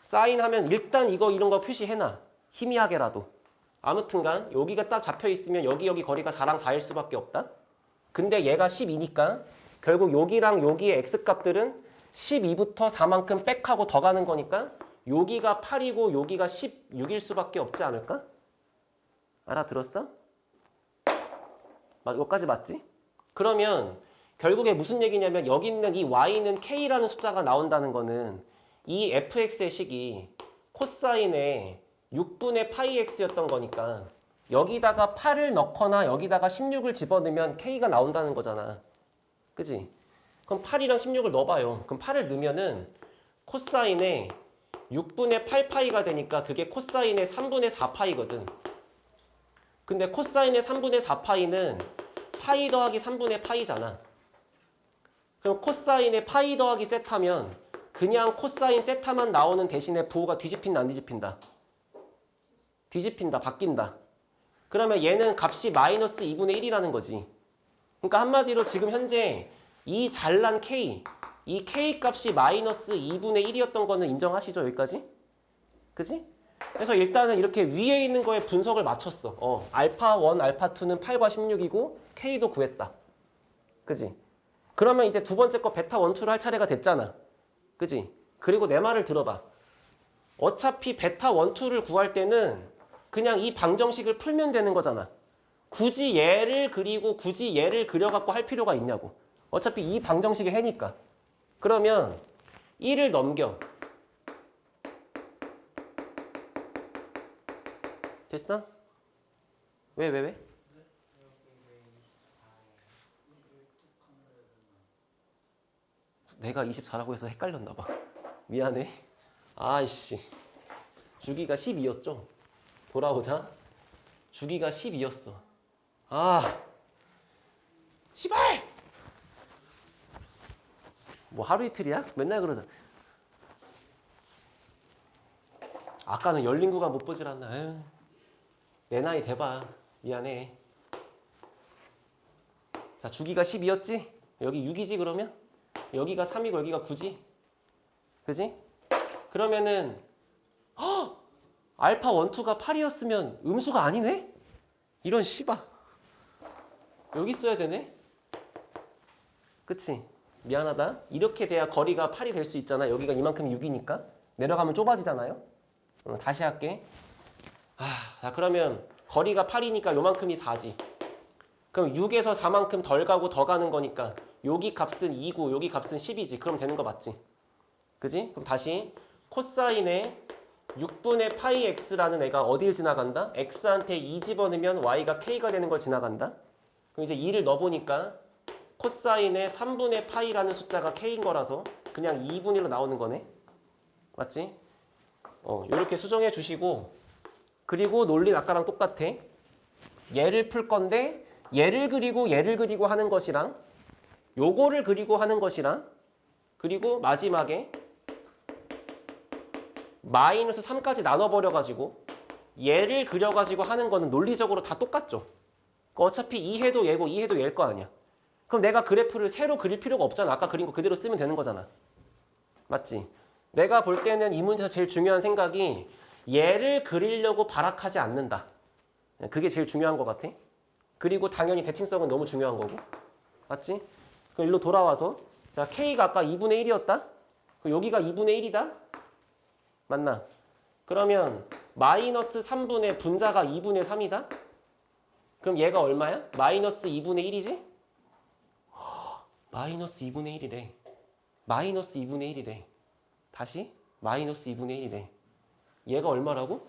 사인하면 일단 이런 거 표시해놔. 희미하게라도. 아무튼간 여기가 딱 잡혀있으면 여기 거리가 4랑 4일 수밖에 없다. 근데 얘가 12니까 결국 여기랑 여기의 x값들은 12부터 4만큼 빽하고 더 가는 거니까 여기가 8이고 여기가 16일 수밖에 없지 않을까? 알아들었어? 여기까지 맞지? 그러면 결국에 무슨 얘기냐면 여기 있는 이 y는 k라는 숫자가 나온다는 거는 이 fx의 식이 코사인의 6분의 파이 x였던 거니까 여기다가 8을 넣거나 여기다가 16을 집어넣으면 k가 나온다는 거잖아. 그지? 그럼 8이랑 16을 넣어봐요. 그럼 8을 넣으면은 코사인의 6분의 8파이가 되니까 그게 코사인의 3분의 4파이거든. 근데 코사인의 3분의 4파이는 파이 더하기 3분의 파이잖아. 그럼 코사인의 파이 더하기 세타면 그냥 코사인 세타만 나오는 대신에 부호가 뒤집힌다 안 뒤집힌다? 뒤집힌다. 바뀐다. 그러면 얘는 값이 마이너스 2분의 1이라는 거지. 그러니까 한마디로 지금 현재 이 잘난 K, 이 K 값이 마이너스 2분의 1이었던 거는 인정하시죠? 여기까지? 그지? 그래서 일단은 이렇게 위에 있는 거에 분석을 맞췄어. 알파 1, 알파 2는 8과 16이고 K도 구했다. 그지? 그러면 이제 두 번째 거 베타 1, 2를 할 차례가 됐잖아. 그지? 그리고 내 말을 들어봐. 어차피 베타 1, 2를 구할 때는 그냥 이 방정식을 풀면 되는 거잖아. 굳이 얘를 그리고 굳이 얘를 그려갖고 할 필요가 있냐고. 어차피 이 방정식이 해니까. 그러면 1을 넘겨. 됐어? 왜? 내가 24라고 해서 헷갈렸나 봐. 미안해. 아이씨. 주기가 12였죠? 돌아오자. 주기가 12였어. 아. 씨발! 뭐 하루 이틀이야? 맨날 그러자. 아까는 열린 구간 못 보질 않나. 에휴. 내 나이 대봐. 미안해. 자, 주기가 12였지? 여기 6이지 그러면? 여기가 3이고 여기가 9지? 그지? 그러면은 알파 1, 2가 8이었으면 음수가 아니네? 이런 씨바. 여기 써야 되네? 그치? 미안하다. 이렇게 돼야 거리가 8이 될 수 있잖아. 여기가 이만큼 6이니까. 내려가면 좁아지잖아요? 다시 할게. 자, 그러면 거리가 8이니까 요만큼이 4지. 그럼 6에서 4만큼 덜 가고 더 가는 거니까 여기 값은 2고 여기 값은 10이지. 그럼 되는 거 맞지? 그지? 그럼 다시 코사인의 6분의 파이 x라는 애가 어딜 지나간다? x한테 2 집어넣으면 y가 k가 되는 걸 지나간다. 그럼 이제 2를 넣어보니까 코사인의 3분의 파이라는 숫자가 k인 거라서 그냥 2분의 1로 나오는 거네. 맞지? 이렇게 수정해 주시고, 그리고 논리는 아까랑 똑같아. 얘를 풀 건데 얘를 그리고 하는 것이랑 요거를 그리고 하는 것이랑, 그리고 마지막에 마이너스 3까지 나눠버려가지고 얘를 그려가지고 하는 거는 논리적으로 다 똑같죠. 어차피 2해도 얘고 2해도 얘일 거 아니야. 그럼 내가 그래프를 새로 그릴 필요가 없잖아. 아까 그린 거 그대로 쓰면 되는 거잖아. 맞지? 내가 볼 때는 이 문제에서 제일 중요한 생각이 얘를 그리려고 발악하지 않는다. 그게 제일 중요한 것 같아. 그리고 당연히 대칭성은 너무 중요한 거고. 맞지? 그럼 일로 돌아와서, 자, K가 아까 2분의 1이었다? 그럼 여기가 2분의 1이다? 맞나? 그러면 마이너스 3분의 분자가 2분의 3이다? 그럼 얘가 얼마야? 마이너스 2분의 1이지? 마이너스 2분의 1이래. 마이너스 2분의 1이래. 다시 마이너스 2분의 1이래. 얘가 얼마라고?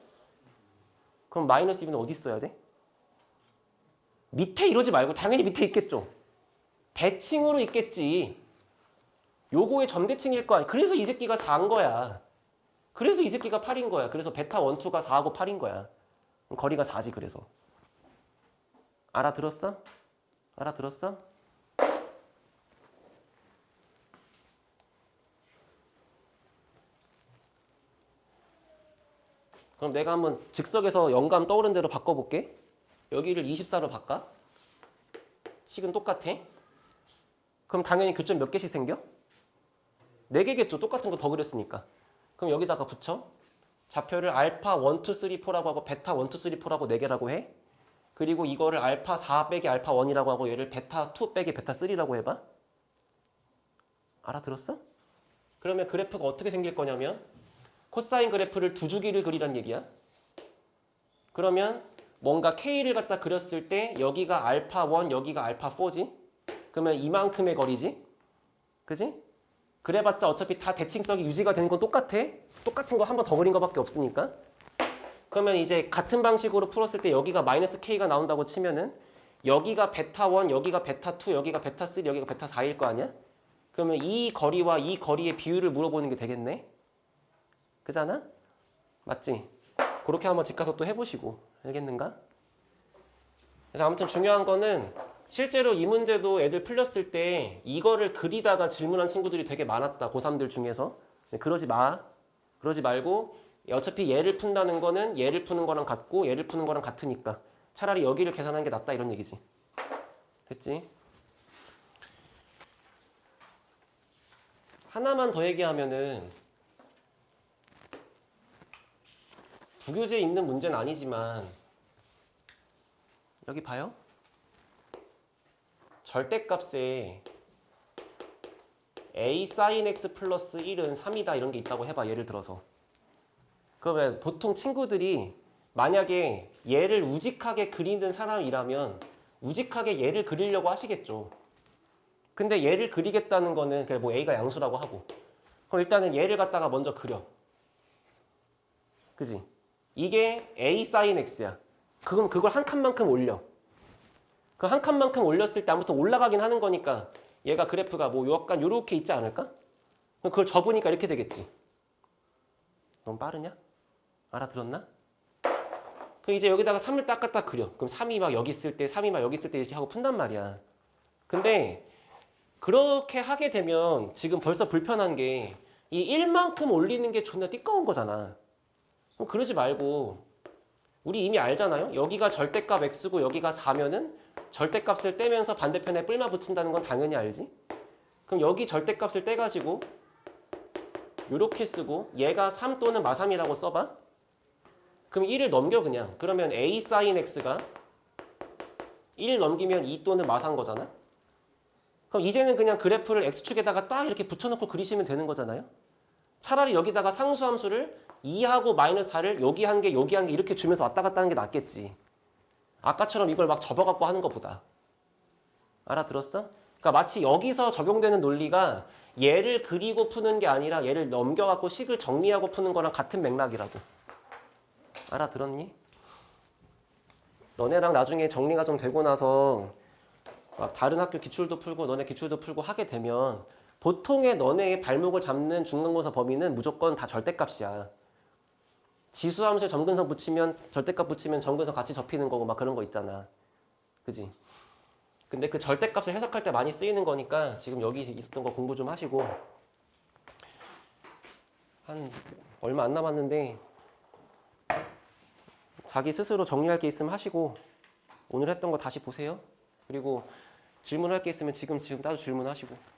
그럼 마이너스 2분의 어디 있어야 돼? 밑에 이러지 말고 당연히 밑에 있겠죠. 대칭으로 있겠지. 요거의 점대칭일 거 아니야. 그래서 이 새끼가 4인 거야. 그래서 이 새끼가 8인 거야. 그래서 베타 1, 2가 4하고 8인 거야. 거리가 4지 그래서. 알아들었어? 알아들었어? 그럼 내가 한번 즉석에서 영감 떠오른 대로 바꿔볼게. 여기를 24로 바꿔. 식은 똑같아. 그럼 당연히 교점 몇 개씩 생겨? 4개겠죠. 똑같은 거 더 그렸으니까. 그럼 여기다가 붙여. 좌표를 알파 1, 2, 3, 4라고 하고 베타 1, 2, 3, 4라고 4개라고 해. 그리고 이거를 알파 4 빼기 알파 1이라고 하고 얘를 베타 2 빼기 베타 3라고 해봐. 알아들었어? 그러면 그래프가 어떻게 생길 거냐면 코사인 그래프를 두 주기를 그리란 얘기야. 그러면 뭔가 K를 갖다 그렸을 때 여기가 알파 1, 여기가 알파 4지? 그러면 이만큼의 거리지? 그지? 그래봤자 어차피 다 대칭성이 유지가 되는 건 똑같아. 똑같은 거 한 번 더 그린 거밖에 없으니까. 그러면 이제 같은 방식으로 풀었을 때 여기가 마이너스 K가 나온다고 치면은 여기가 베타 1, 여기가 베타 2, 여기가 베타 3, 여기가 베타 4일 거 아니야? 그러면 이 거리와 이 거리의 비율을 물어보는 게 되겠네? 그잖아? 맞지? 그렇게 한번 집 가서 또 해보시고. 알겠는가? 그래서 아무튼 중요한 거는 실제로 이 문제도 애들 풀렸을 때 이거를 그리다가 질문한 친구들이 되게 많았다. 고3들 중에서. 그러지 마. 그러지 말고 어차피 얘를 푼다는 거는 얘를 푸는 거랑 같고 얘를 푸는 거랑 같으니까 차라리 여기를 계산하는 게 낫다 이런 얘기지. 됐지? 하나만 더 얘기하면은 부교재에 있는 문제는 아니지만 여기 봐요. 절대값에 a sin x 플러스 1은 3이다 이런 게 있다고 해봐. 예를 들어서. 그러면 보통 친구들이 만약에 얘를 우직하게 그리는 사람이라면 우직하게 얘를 그리려고 하시겠죠. 근데 얘를 그리겠다는 거는 그냥 뭐 a가 양수라고 하고 그럼 일단은 얘를 갖다가 먼저 그려. 그지? 이게 a sin x야. 그럼 그걸 한 칸만큼 올려. 그 한 칸만큼 올렸을 때 아무튼 올라가긴 하는 거니까 얘가 그래프가 뭐 약간 요렇게 있지 않을까? 그럼 그걸 접으니까 이렇게 되겠지. 너무 빠르냐? 알아들었나? 그럼 이제 여기다가 3을 딱 그려. 그럼 3이 막 여기 있을 때, 3이 막 여기 있을 때 이렇게 하고 푼단 말이야. 근데 그렇게 하게 되면 지금 벌써 불편한 게 이 1만큼 올리는 게 존나 띠꺼운 거잖아. 그럼 그러지 말고 우리 이미 알잖아요. 여기가 절대값 x고 여기가 4면은 절대값을 떼면서 반대편에 뿔마 붙인다는 건 당연히 알지? 그럼 여기 절대값을 떼가지고 요렇게 쓰고 얘가 3 또는 마3이라고 써봐. 그럼 1을 넘겨 그냥. 그러면 a sin x가 1 넘기면 2 또는 마3 거잖아. 그럼 이제는 그냥 그래프를 x축에다가 딱 이렇게 붙여놓고 그리시면 되는 거잖아요. 차라리 여기다가 상수함수를 2하고 마이너스 4를 여기 한 개 여기 한 개 이렇게 주면서 왔다 갔다 하는 게 낫겠지. 아까처럼 이걸 막 접어갖고 하는 것보다. 알아들었어? 그러니까 마치 여기서 적용되는 논리가 얘를 그리고 푸는 게 아니라 얘를 넘겨갖고 식을 정리하고 푸는 거랑 같은 맥락이라고. 알아들었니? 너네랑 나중에 정리가 좀 되고 나서 막 다른 학교 기출도 풀고 너네 기출도 풀고 하게 되면 보통의 너네의 발목을 잡는 중간고사 범위는 무조건 다 절대값이야. 지수함수에 점근성 붙이면 절대값 붙이면 점근성 같이 접히는 거고 막 그런 거 있잖아. 그지? 근데 그 절대값을 해석할 때 많이 쓰이는 거니까 지금 여기 있었던 거 공부 좀 하시고 한 얼마 안 남았는데 자기 스스로 정리할 게 있으면 하시고 오늘 했던 거 다시 보세요. 그리고 질문할 게 있으면 지금 따로 질문하시고.